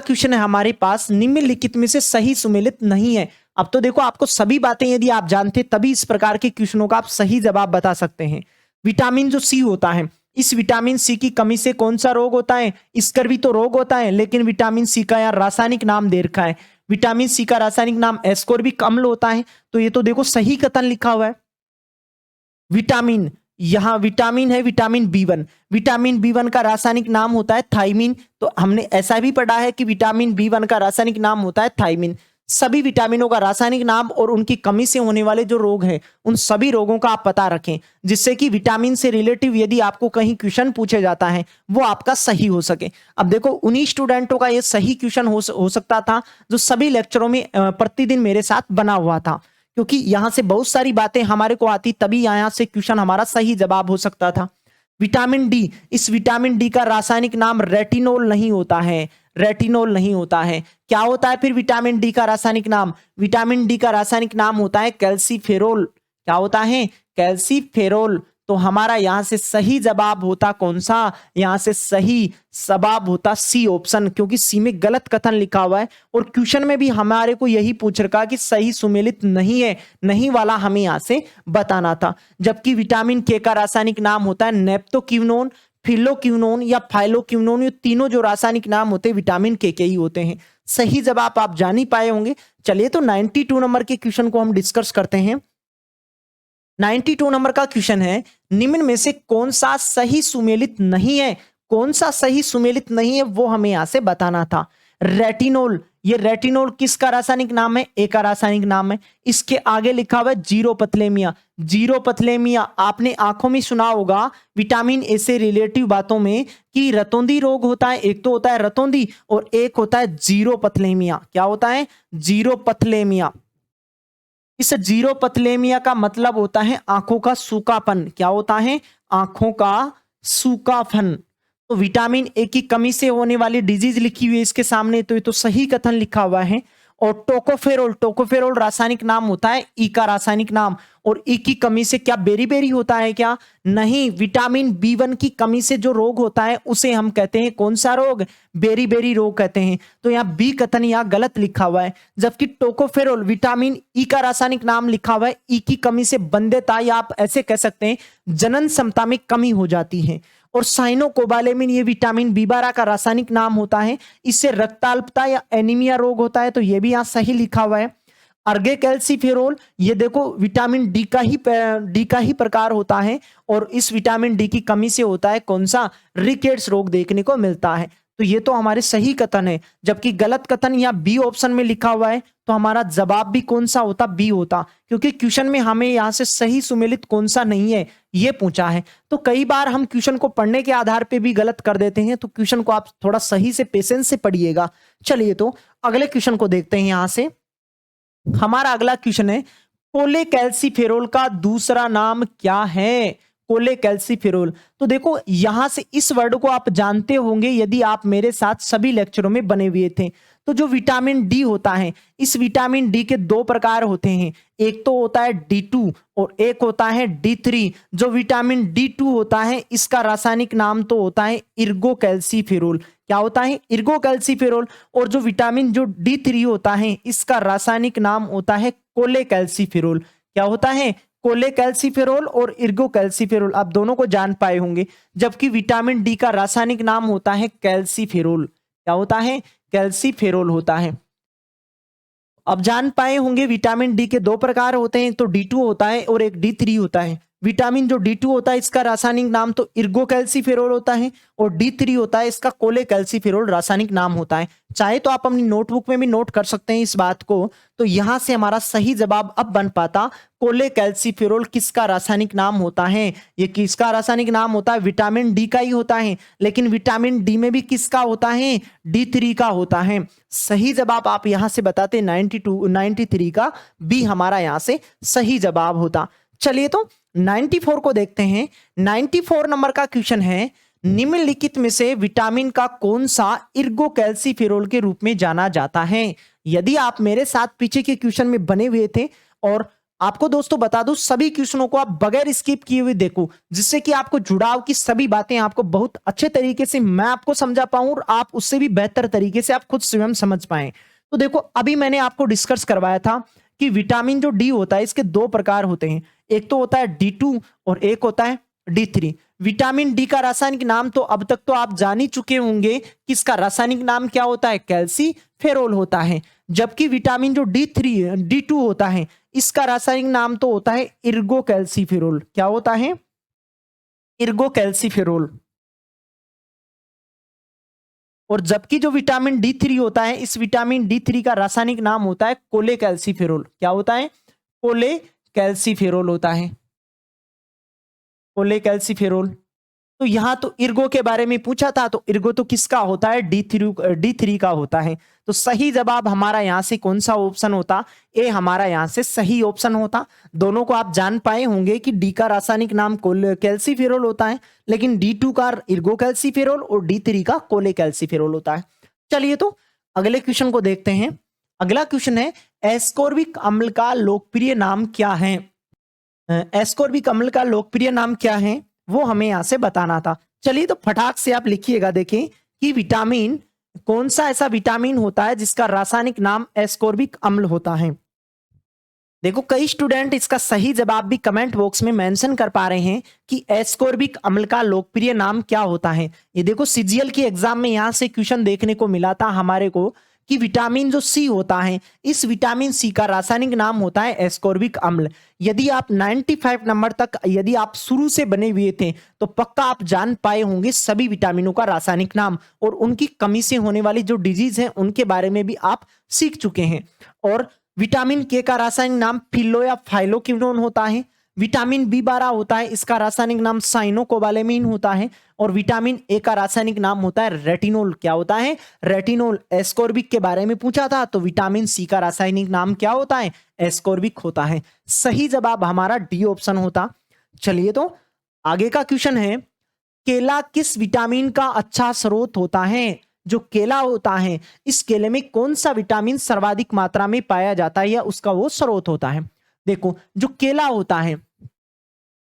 Speaker 1: क्वेश्चन है हमारे पास, निम्नलिखित में से सही सुमेलित नहीं है। अब तो देखो, आपको सभी बातें यदि आप जानते तभी इस प्रकार के क्वेश्चनों का आप सही जवाब बता सकते हैं। विटामिन जो सी होता है, इस विटामिन सी की कमी से कौन सा रोग होता है? इसकर भी तो रोग होता है, लेकिन विटामिन सी का यहाँ रासायनिक नाम दे रखा है। विटामिन सी का रासायनिक नाम एस्कोर्बिक अम्ल होता है। तो ये तो देखो सही कथन लिखा हुआ है। विटामिन, यहां विटामिन है, विटामिन बी1। विटामिन बी1 का रासायनिक नाम होता है थाइमिन। तो हमने ऐसा भी पढ़ा है कि विटामिन बी1 का रासायनिक नाम होता है थाइमिन। सभी विटामिनों का रासायनिक नाम और उनकी कमी से होने वाले जो रोग हैं, उन सभी रोगों का आप पता रखें, जिससे कि विटामिन से रिलेटिव यदि आपको कहीं क्वेश्चन पूछे जाता है वो आपका सही हो सके। अब देखो, उन्हीं स्टूडेंटों का ये सही क्वेश्चन हो सकता था जो सभी लेक्चरों में प्रतिदिन मेरे साथ बना हुआ था, क्योंकि यहां से बहुत सारी बातें हमारे को आती, तभी यहां से क्वेश्चन हमारा सही जवाब हो सकता था। विटामिन डी, इस विटामिन डी का रासायनिक नाम रेटिनोल नहीं होता है। रेटिनोल नहीं होता है। क्या होता है फिर विटामिन डी का रासायनिक नाम? विटामिन डी का रासायनिक नाम होता है कैल्सीफेरोल। क्या होता है? कैल्सीफेरोल। तो हमारा यहां से सही जवाब होता कौन सा? यहां से सही जवाब होता सी ऑप्शन, क्योंकि सी में गलत कथन लिखा हुआ है और क्वेश्चन में भी हमारे को यही पूछ रखा कि सही सुमेलित नहीं है, नहीं वाला हमें यहां से बताना था। जबकि विटामिन के का रासायनिक नाम होता है नेप्टोक्विनोन, फिलोक्विनोन या फाइलोक्विनोन। ये तीनों जो रासायनिक नाम होते हैं विटामिन के ही होते हैं। सही जवाब आप जान ही पाए होंगे। चलिए तो 92 नंबर के क्वेश्चन को हम डिस्कस करते हैं। 92 नंबर का क्वेश्चन है, निम्न में से कौन सा सही सुमेलित नहीं है? कौन सा सही सुमेलित नहीं है वो हमें यहां से बताना था। रेटिनोल, ये रेटिनोल किसका रासायनिक नाम है? ए का रासायनिक नाम है। इसके आगे लिखा हुआ है जीरोपथलेमिया। जीरोपथलेमिया आपने आंखों में सुना होगा विटामिन ए से रिलेटिव बातों में कि रतौंधी रोग होता है। एक तो होता है रतौंधी और एक होता है जीरोपथलेमिया। क्या होता है? जीरोपथलेमिया। इस जीरोपथलेमिया का मतलब होता है आंखों का सूखापन। क्या होता है? आंखों का सूखापन। तो विटामिन ए की कमी से होने वाली डिजीज लिखी हुई है इसके सामने, तो ये तो सही कथन लिखा हुआ है। और टोकोफेरोल, टोकोफेरोल रासायनिक नाम होता है, ई का रासायनिक नाम। और ई की कमी से क्या बेरी होता है क्या? नहीं, विटामिन बी1 की कमी से जो रोग होता है उसे हम कहते हैं कौन सा रोग? बेरी रोग कहते हैं। तो यहाँ बी कथन यहाँ गलत लिखा हुआ है। जबकि टोकोफेरोल विटामिन ई का रासायनिक नाम लिखा हुआ है, ई की कमी से बंध्यता या आप ऐसे कह सकते हैं जनन क्षमता में कमी हो जाती है। और साइनोकोबालेमिन ये विटामिन बी12 का रासायनिक नाम होता है, इससे रक्ताल्पता या एनीमिया रोग होता है। तो ये भी यहां सही लिखा हुआ है। अर्गे कैल्सीफेरोल, ये देखो विटामिन डी का ही प्रकार होता है और इस विटामिन डी की कमी से होता है कौन सा? रिकेट्स रोग देखने को मिलता है। तो ये तो हमारे सही कथन है। जबकि गलत कथन यहाँ बी ऑप्शन में लिखा हुआ है, तो हमारा जवाब भी कौन सा होता? बी होता, क्योंकि क्वेश्चन में हमें यहां से सही सुमेलित कौन सा नहीं है ये पूछा है। तो कई बार हम क्वेश्चन को पढ़ने के आधार पे भी गलत कर देते हैं, तो क्वेश्चन को आप थोड़ा सही से पेशेंस से पढ़िएगा। चलिए तो अगले क्वेश्चन को देखते हैं। यहां से हमारा अगला क्वेश्चन है, कोलेकैल्सीफेरोल का दूसरा नाम क्या है? कोलेकैल्सीफेरोल। तो देखो, यहां से इस वर्ड को आप जानते होंगे यदि आप मेरे साथ सभी लेक्चरों में बने हुए थे। तो जो विटामिन डी होता है, इस विटामिन डी के दो प्रकार होते हैं। एक तो होता है D2 और एक होता है D3। जो विटामिन D2 होता है इसका रासायनिक नाम तो होता है इर्गोकैल्सीफेरोल। क्या होता है? इर्गोकैल्सीफेरोल। और जो विटामिन जो D3 होता है इसका रासायनिक नाम होता है कोलेकैल्सीफेरोल। क्या होता है? कोलेकैल्सीफेरोल और इर्गोकैल्सीफेरोल। आप दोनों को जान पाए होंगे। जबकि विटामिन डी का रासायनिक नाम होता है कैल्सीफेरोल। क्या होता है? कैल्सीफेरोल होता है। अब जान पाए होंगे विटामिन डी के दो प्रकार होते हैं, तो D2 होता है और एक D3 होता है। विटामिन जो D2 होता है इसका रासायनिक नाम तो इर्गोकैल्सीफेरोल होता है और D3 होता है इसका कोलेकैल्सीफेरोल रासायनिक नाम होता है। चाहे तो आप अपनी नोटबुक में भी नोट कर सकते हैं इस बात को। तो यहां से हमारा सही जवाब अब बन पाता कोलेकैल्सीफेरोल किसका रासायनिक नाम होता है? ये किसका रासायनिक नाम होता है? विटामिन डी का ही होता है, लेकिन विटामिन डी में भी किसका होता है? D3 का होता है। सही जवाब आप यहां से बताते 92 93 का बी हमारा यहां से सही जवाब होता। चलिए तो 94 को देखते हैं। 94 नंबर का क्वेश्चन है, निम्नलिखित में से विटामिन का कौन सा इर्गोकैल्सीफेरोल के रूप में जाना जाता है। यदि आप मेरे साथ पीछे के क्वेश्चन में बने हुए थे, और आपको दोस्तों बता दूं सभी क्वेश्चनों को आप बगैर स्किप किए हुए देखो, जिससे कि आपको जुड़ाव की सभी बातें आपको बहुत अच्छे तरीके से मैं आपको समझा पाऊं और आप उससे भी बेहतर तरीके से आप खुद स्वयं समझ पाएं। तो देखो, अभी मैंने आपको डिस्कस करवाया था कि विटामिन जो डी होता है इसके दो प्रकार होते हैं, एक तो होता है D2 और एक होता है D3। विटामिन डी का रासायनिक नाम तो अब तक तो आप जान ही चुके होंगे कि इसका रासायनिक नाम क्या होता है, कैल्सीफेरोल होता है। जबकि विटामिन जो D2 होता है इसका रासायनिक नाम तो होता है इर्गोकैल्सीफेरोल। क्या होता है, इर्गोकैल्सीफेरोल। और जबकि जो विटामिन D3 होता है, इस विटामिन D3 का रासायनिक नाम होता है कोलेकैल्सीफेरोल। क्या होता है, कोलेकैल्सीफेरोल होता है, कोलेकैल्सीफेरोल। तो यहां तो इर्गो के बारे में पूछा था, तो इर्गो तो किसका होता है, D3 का होता है। तो सही जवाब हमारा यहां से कौन सा ऑप्शन होता, ए हमारा यहां से सही ऑप्शन होता। दोनों को आप जान पाए होंगे कि डी का रासायनिक नाम कैल्सीफेरोल होता है, लेकिन D2 का इर्गो कैल्सीफेरोल और D3 का कोले कैल्सीफेरोल होता है। चलिए तो अगले क्वेश्चन को देखते हैं। अगला क्वेश्चन है, एस्कोर्बिक अम्ल का लोकप्रिय नाम क्या है। एस्कोर्बिक अम्ल का लोकप्रिय नाम क्या है वो हमें यहां से बताना था। चलिए तो फटाक से आप लिखिएगा, देखें कि विटामिन कौन सा ऐसा विटामिन होता है जिसका रासायनिक नाम एस्कोर्बिक अम्ल होता है। देखो, कई स्टूडेंट इसका सही जवाब भी कमेंट बॉक्स में मेंशन कर पा रहे हैं कि एस्कोर्बिक अम्ल का लोकप्रिय नाम क्या होता है। ये देखो, सीजीएल की एग्जाम में यहां से क्वेश्चन देखने को मिला था हमारे को कि विटामिन जो सी होता है, इस विटामिन सी का रासायनिक नाम होता है एस्कोर्बिक अम्ल। यदि आप 95 नंबर तक यदि आप शुरू से बने हुए थे तो पक्का आप जान पाए होंगे सभी विटामिनों का रासायनिक नाम, और उनकी कमी से होने वाली जो डिजीज है उनके बारे में भी आप सीख चुके हैं। और विटामिन के का रासायनिक नाम फिल्लो या फाइलोक्विनोन होता है। विटामिन B12 होता है, इसका रासायनिक नाम साइनोकोबालेमिन होता है। और विटामिन ए का रासायनिक नाम होता है रेटिनोल। क्या होता है, रेटिनोल। एस्कोर्बिक के बारे में पूछा था तो विटामिन सी का रासायनिक नाम क्या होता है, एस्कोर्बिक होता है। सही जवाब हमारा डी ऑप्शन होता। चलिए तो आगे का क्वेश्चन है, केला किस विटामिन का अच्छा स्रोत होता है। जो केला होता है, इस केले में कौन सा विटामिन सर्वाधिक मात्रा में पाया जाता है या उसका वो स्रोत होता है। देखो, जो केला होता है,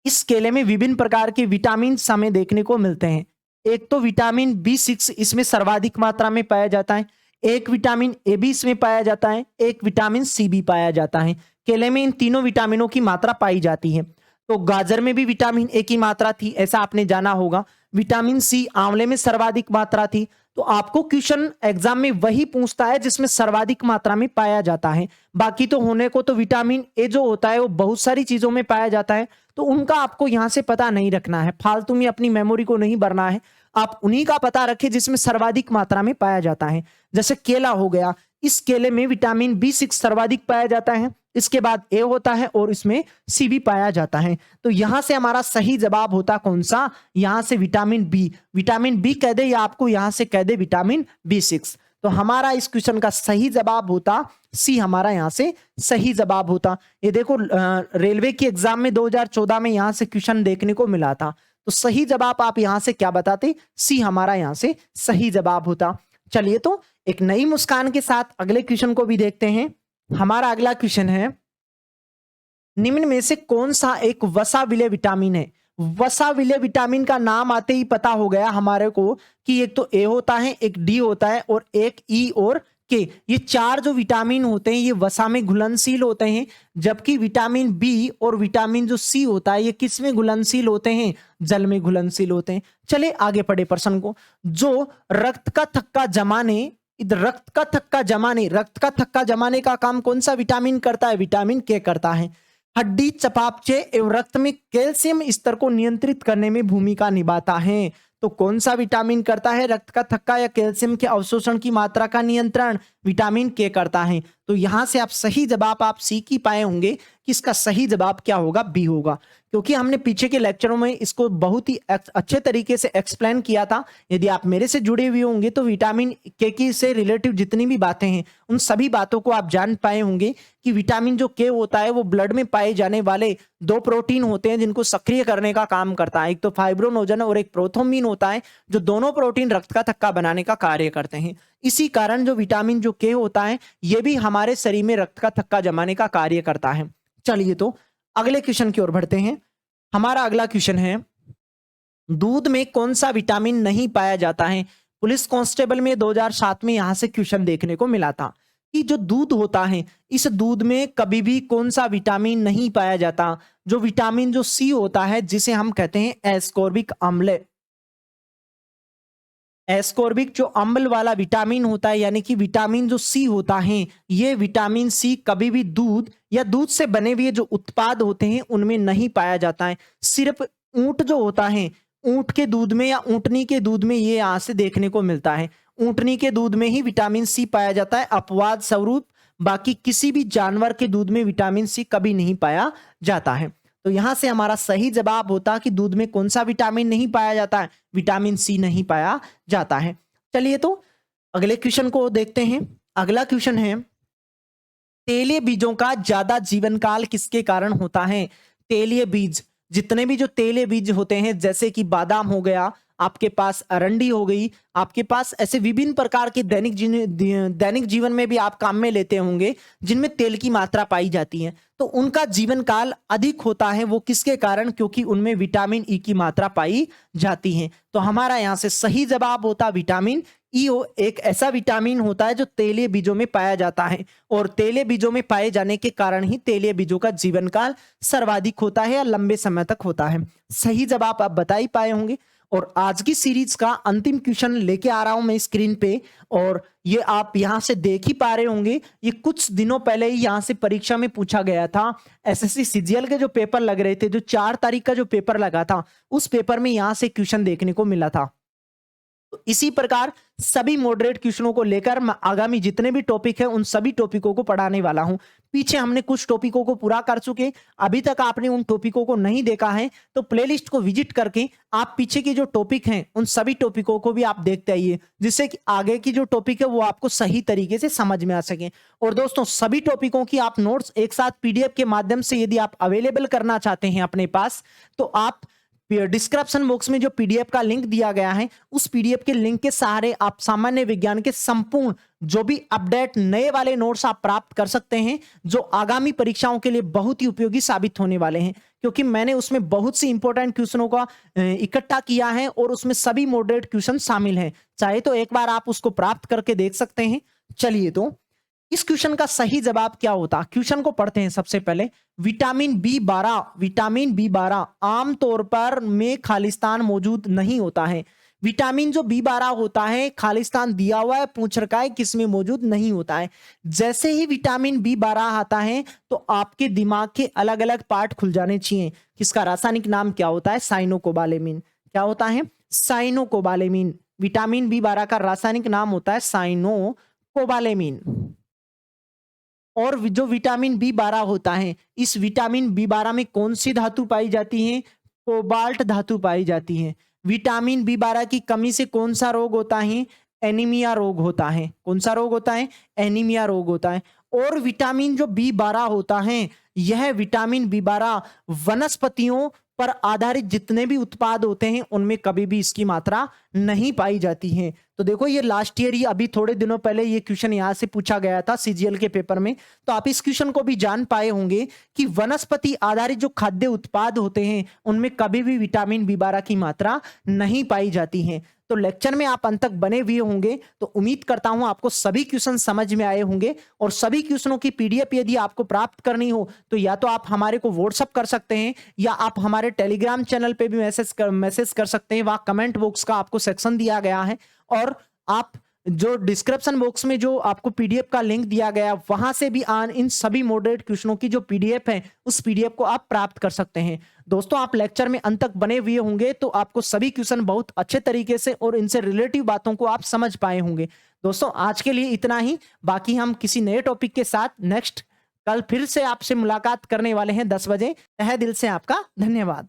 Speaker 1: इस केले में विभिन्न प्रकार के विटामिन हमें देखने को मिलते हैं। एक तो विटामिन B6 इसमें सर्वाधिक मात्रा में पाया जाता है, एक विटामिन ए भी इसमें पाया जाता है, एक विटामिन सी भी पाया जाता है। केले में इन तीनों विटामिनों की मात्रा पाई जाती है। तो गाजर में भी विटामिन ए की मात्रा थी, ऐसा आपने जाना होगा। विटामिन सी आंवले में सर्वाधिक मात्रा थी। तो आपको क्वेश्चन एग्जाम में वही पूछता है जिसमें सर्वाधिक मात्रा में पाया जाता है। बाकी तो होने को तो विटामिन ए जो होता है वो बहुत सारी चीजों में पाया जाता है, तो उनका आपको यहां से पता नहीं रखना है, फालतू में अपनी मेमोरी को नहीं भरना है। आप उन्हीं का पता रखें जिसमें सर्वाधिक मात्रा में पाया जाता है। जैसे केला हो गया, इस केले में विटामिन B6 सर्वाधिक पाया जाता है, इसके बाद ए होता है और इसमें सी भी पाया जाता है। तो यहां से हमारा सही जवाब होता कौन सा, यहां से विटामिन बी। विटामिन बी कह दे या आपको यहां से कह दे विटामिन B6। तो हमारा इस क्वेश्चन का सही जवाब होता सी, हमारा यहां से सही जवाब होता। ये देखो, रेलवे की एग्जाम में 2014 में यहां से क्वेश्चन देखने को मिला था। तो सही जवाब आप यहां से क्या बताते, सी हमारा यहां से सही जवाब होता। चलिए तो एक नई मुस्कान के साथ अगले क्वेश्चन को भी देखते हैं। हमारा अगला क्वेश्चन है, निम्न में से कौन सा एक वसा विलेय विटामिन है। वसा विलेय विटामिन का नाम आते ही पता हो गया हमारे को कि एक तो ए होता है, एक डी होता है और एक ई और के। ये चार जो विटामिन होते हैं ये वसा में घुलनशील होते हैं, जबकि विटामिन बी और विटामिन जो सी होता है ये किस में घुलनशील होते हैं, जल में घुलनशील होते हैं। चले आगे पढ़े प्रश्न को। जो रक्त का थक्का जमाने रक्त का थक्का जमाने का काम कौन सा विटामिन करता है, विटामिन के करता है। हड्डी, चयापचय एवं रक्त में कैल्शियम स्तर को नियंत्रित करने में भूमिका निभाता है। तो कौन सा विटामिन करता है रक्त का थक्का या कैल्शियम के अवशोषण की मात्रा का नियंत्रण, विटामिन के करता है। तो यहाँ से आप सही जवाब आप सीख ही पाए होंगे कि इसका सही जवाब क्या होगा, बी होगा, क्योंकि हमने पीछे के लेक्चरों में इसको बहुत ही अच्छे तरीके से एक्सप्लेन किया था। यदि आप मेरे से जुड़े हुए होंगे तो विटामिन के की से रिलेटिव जितनी भी बातें हैं उन सभी बातों को आप जान पाए होंगे कि विटामिन जो के होता है वो ब्लड में पाए जाने वाले दो प्रोटीन होते हैं जिनको सक्रिय करने का काम करता है। एक तो फाइब्रोनोजन और एक प्रोथोम्बिन होता है, जो दोनों प्रोटीन रक्त का थक्का बनाने का कार्य करते हैं। इसी कारण जो विटामिन जो के होता है ये भी हमारे शरीर में रक्त का थक्का जमाने का कार्य करता है। चलिए तो अगले क्वेश्चन की ओर बढ़ते हैं। हमारा अगला क्वेश्चन है, दूध में कौन सा विटामिन नहीं पाया जाता है? पुलिस कांस्टेबल में 2007 में यहां से क्वेश्चन देखने को मिला था कि जो दूध होता है इस दूध में कभी भी कौन सा विटामिन नहीं पाया जाता? जो विटामिन जो सी होता है जिसे हम कहते हैं एस्कॉर्बिक अम्ल। एस्कॉर्बिक जो अम्ल वाला विटामिन होता है यानी कि विटामिन जो सी होता है, ये विटामिन सी कभी भी दूध या दूध से बने हुए जो उत्पाद होते हैं उनमें नहीं पाया जाता है। सिर्फ ऊंट जो होता है, ऊंट के दूध में या ऊंटनी के दूध में ये यहां से देखने को मिलता है। ऊंटनी के दूध में ही विटामिन सी पाया जाता है अपवाद स्वरूप, बाकी किसी भी जानवर के दूध में विटामिन सी कभी नहीं पाया जाता है। तो यहां से हमारा सही जवाब होता कि दूध में कौन सा विटामिन नहीं पाया जाता है? विटामिन सी नहीं पाया जाता है। चलिए तो अगले क्वेश्चन को देखते हैं। अगला क्वेश्चन है, तेलीय बीजों का ज्यादा जीवन काल किसके कारण होता है? तेलीय बीज, जितने भी जो तेलीय बीज होते हैं जैसे कि बादाम हो गया, आपके पास अरंडी हो गई, आपके पास ऐसे विभिन्न प्रकार के दैनिक जीवन में भी आप काम में लेते होंगे जिनमें तेल की मात्रा पाई जाती है, तो उनका जीवन काल अधिक होता है। वो किसके कारण? क्योंकि उनमें विटामिन ई की मात्रा पाई जाती है। तो हमारा यहां से सही जवाब होता विटामिन ई। एक ऐसा विटामिन होता है जो तेलीय बीजों में पाया जाता है और तेलीय बीजों में पाए जाने के कारण ही तेलीय बीजों का जीवन काल सर्वाधिक होता है या लंबे समय तक होता है। सही जवाब आप बता ही पाए होंगे। और आज की सीरीज का अंतिम क्वेश्चन लेके आ रहा हूं मैं स्क्रीन पे, और ये आप यहां से देख ही पा रहे होंगे। ये कुछ दिनों पहले ही यहां से परीक्षा में पूछा गया था। एसएससी सीजीएल के जो पेपर लग रहे थे, जो 4 तारीख का जो पेपर लगा था, उस पेपर में यहां से क्वेश्चन देखने को मिला था। तो इसी प्रकार सभी मॉडरेट क्वेश्चनों को लेकर मैं आगामी जितने भी टॉपिक है उन सभी टॉपिकों को पढ़ाने वाला हूं। पीछे हमने कुछ टॉपिकों को पूरा कर चुके, अभी तक आपने उन टॉपिकों को नहीं देखा है तो प्लेलिस्ट को विजिट करके आप पीछे के जो टॉपिक हैं उन सभी टॉपिकों को भी आप देखते आइए, जिससे कि आगे की जो टॉपिक है वो आपको सही तरीके से समझ में आ सके। और दोस्तों, सभी टॉपिकों की आप नोट्स एक साथ पीडीएफ के माध्यम से यदि आप अवेलेबल करना चाहते हैं अपने पास, तो आप डिस्क्रिप्शन बॉक्स में जो पीडीएफ का लिंक दिया गया है उस पीडीएफ के लिंक के सहारे आप सामान्य विज्ञान के संपूर्ण जो भी अपडेट नए वाले नोट्स आप प्राप्त कर सकते हैं, जो आगामी परीक्षाओं के लिए बहुत ही उपयोगी साबित होने वाले हैं, क्योंकि मैंने उसमें बहुत सी इंपॉर्टेंट क्वेश्चनों का इकट्ठा किया है और उसमें सभी मॉडरेट क्वेश्चन शामिल हैं। चाहे तो एक बार आप उसको प्राप्त करके देख सकते हैं। चलिए तो इस क्वेश्चन का सही जवाब क्या होता? क्वेश्चन को पढ़ते हैं। सबसे पहले, विटामिन बी12 आमतौर पर में खालिस्तान मौजूद नहीं होता है। विटामिन जो बी12 होता है, खालिस्तान दिया हुआ है, पूछ रखा है किसमें मौजूद नहीं होता है। जैसे ही विटामिन बी12 आता है तो आपके दिमाग के अलग अलग पार्ट खुल जाने चाहिए। किसका रासायनिक नाम क्या होता है? साइनोकोबालेमिन। क्या होता है? साइनोकोबालेमिन। विटामिन बी12 का रासायनिक नाम होता है साइनोकोबालेमिन। और जो विटामिन बी12 होता है, इस विटामिन बी12 में कौन सी धातु पाई जाती है? कोबाल्ट धातु पाई जाती है। विटामिन बी12 की कमी से कौन सा रोग होता है? एनीमिया रोग होता है। कौन सा रोग होता है? एनीमिया रोग होता है। और विटामिन जो बी12 होता है, यह विटामिन बी12 वनस्पतियों पर आधारित जितने भी उत्पाद होते हैं उनमें कभी भी इसकी मात्रा नहीं पाई जाती है। तो देखो, ये लास्ट ईयर ही अभी थोड़े दिनों पहले ये क्वेश्चन यहां से पूछा गया था सीजीएल के पेपर में, तो आप इस क्वेश्चन को भी जान पाए होंगे कि वनस्पति आधारित जो खाद्य उत्पाद होते हैं उनमें कभी भी विटामिन बी12 की मात्रा नहीं पाई जाती है। तो लेक्चर में आप अंत तक बने हुए होंगे, तो उम्मीद करता हूं आपको सभी क्वेश्चन समझ में आए होंगे। और सभी क्वेश्चनों की पीडीएफ यदि आपको प्राप्त करनी हो तो या तो आप हमारे को व्हाट्सअप कर सकते हैं या आप हमारे टेलीग्राम चैनल पे भी मैसेज कर सकते हैं। वहां कमेंट बॉक्स का आपको सेक्शन दिया गया है और आप जो डिस्क्रिप्शन बॉक्स में जो आपको पीडीएफ का लिंक दिया गया वहां से भी इन सभी मॉडरेट क्वेश्चनों की जो पीडीएफ है उस पीडीएफ को आप प्राप्त कर सकते हैं। दोस्तों आप लेक्चर में अंत तक बने हुए होंगे तो आपको सभी क्वेश्चन बहुत अच्छे तरीके से और इनसे रिलेटिव बातों को आप समझ पाए होंगे। दोस्तों आज के लिए इतना ही, बाकी हम किसी नए टॉपिक के साथ नेक्स्ट कल फिर से आपसे मुलाकात करने वाले हैं 10 बजे। तहे दिल से आपका धन्यवाद।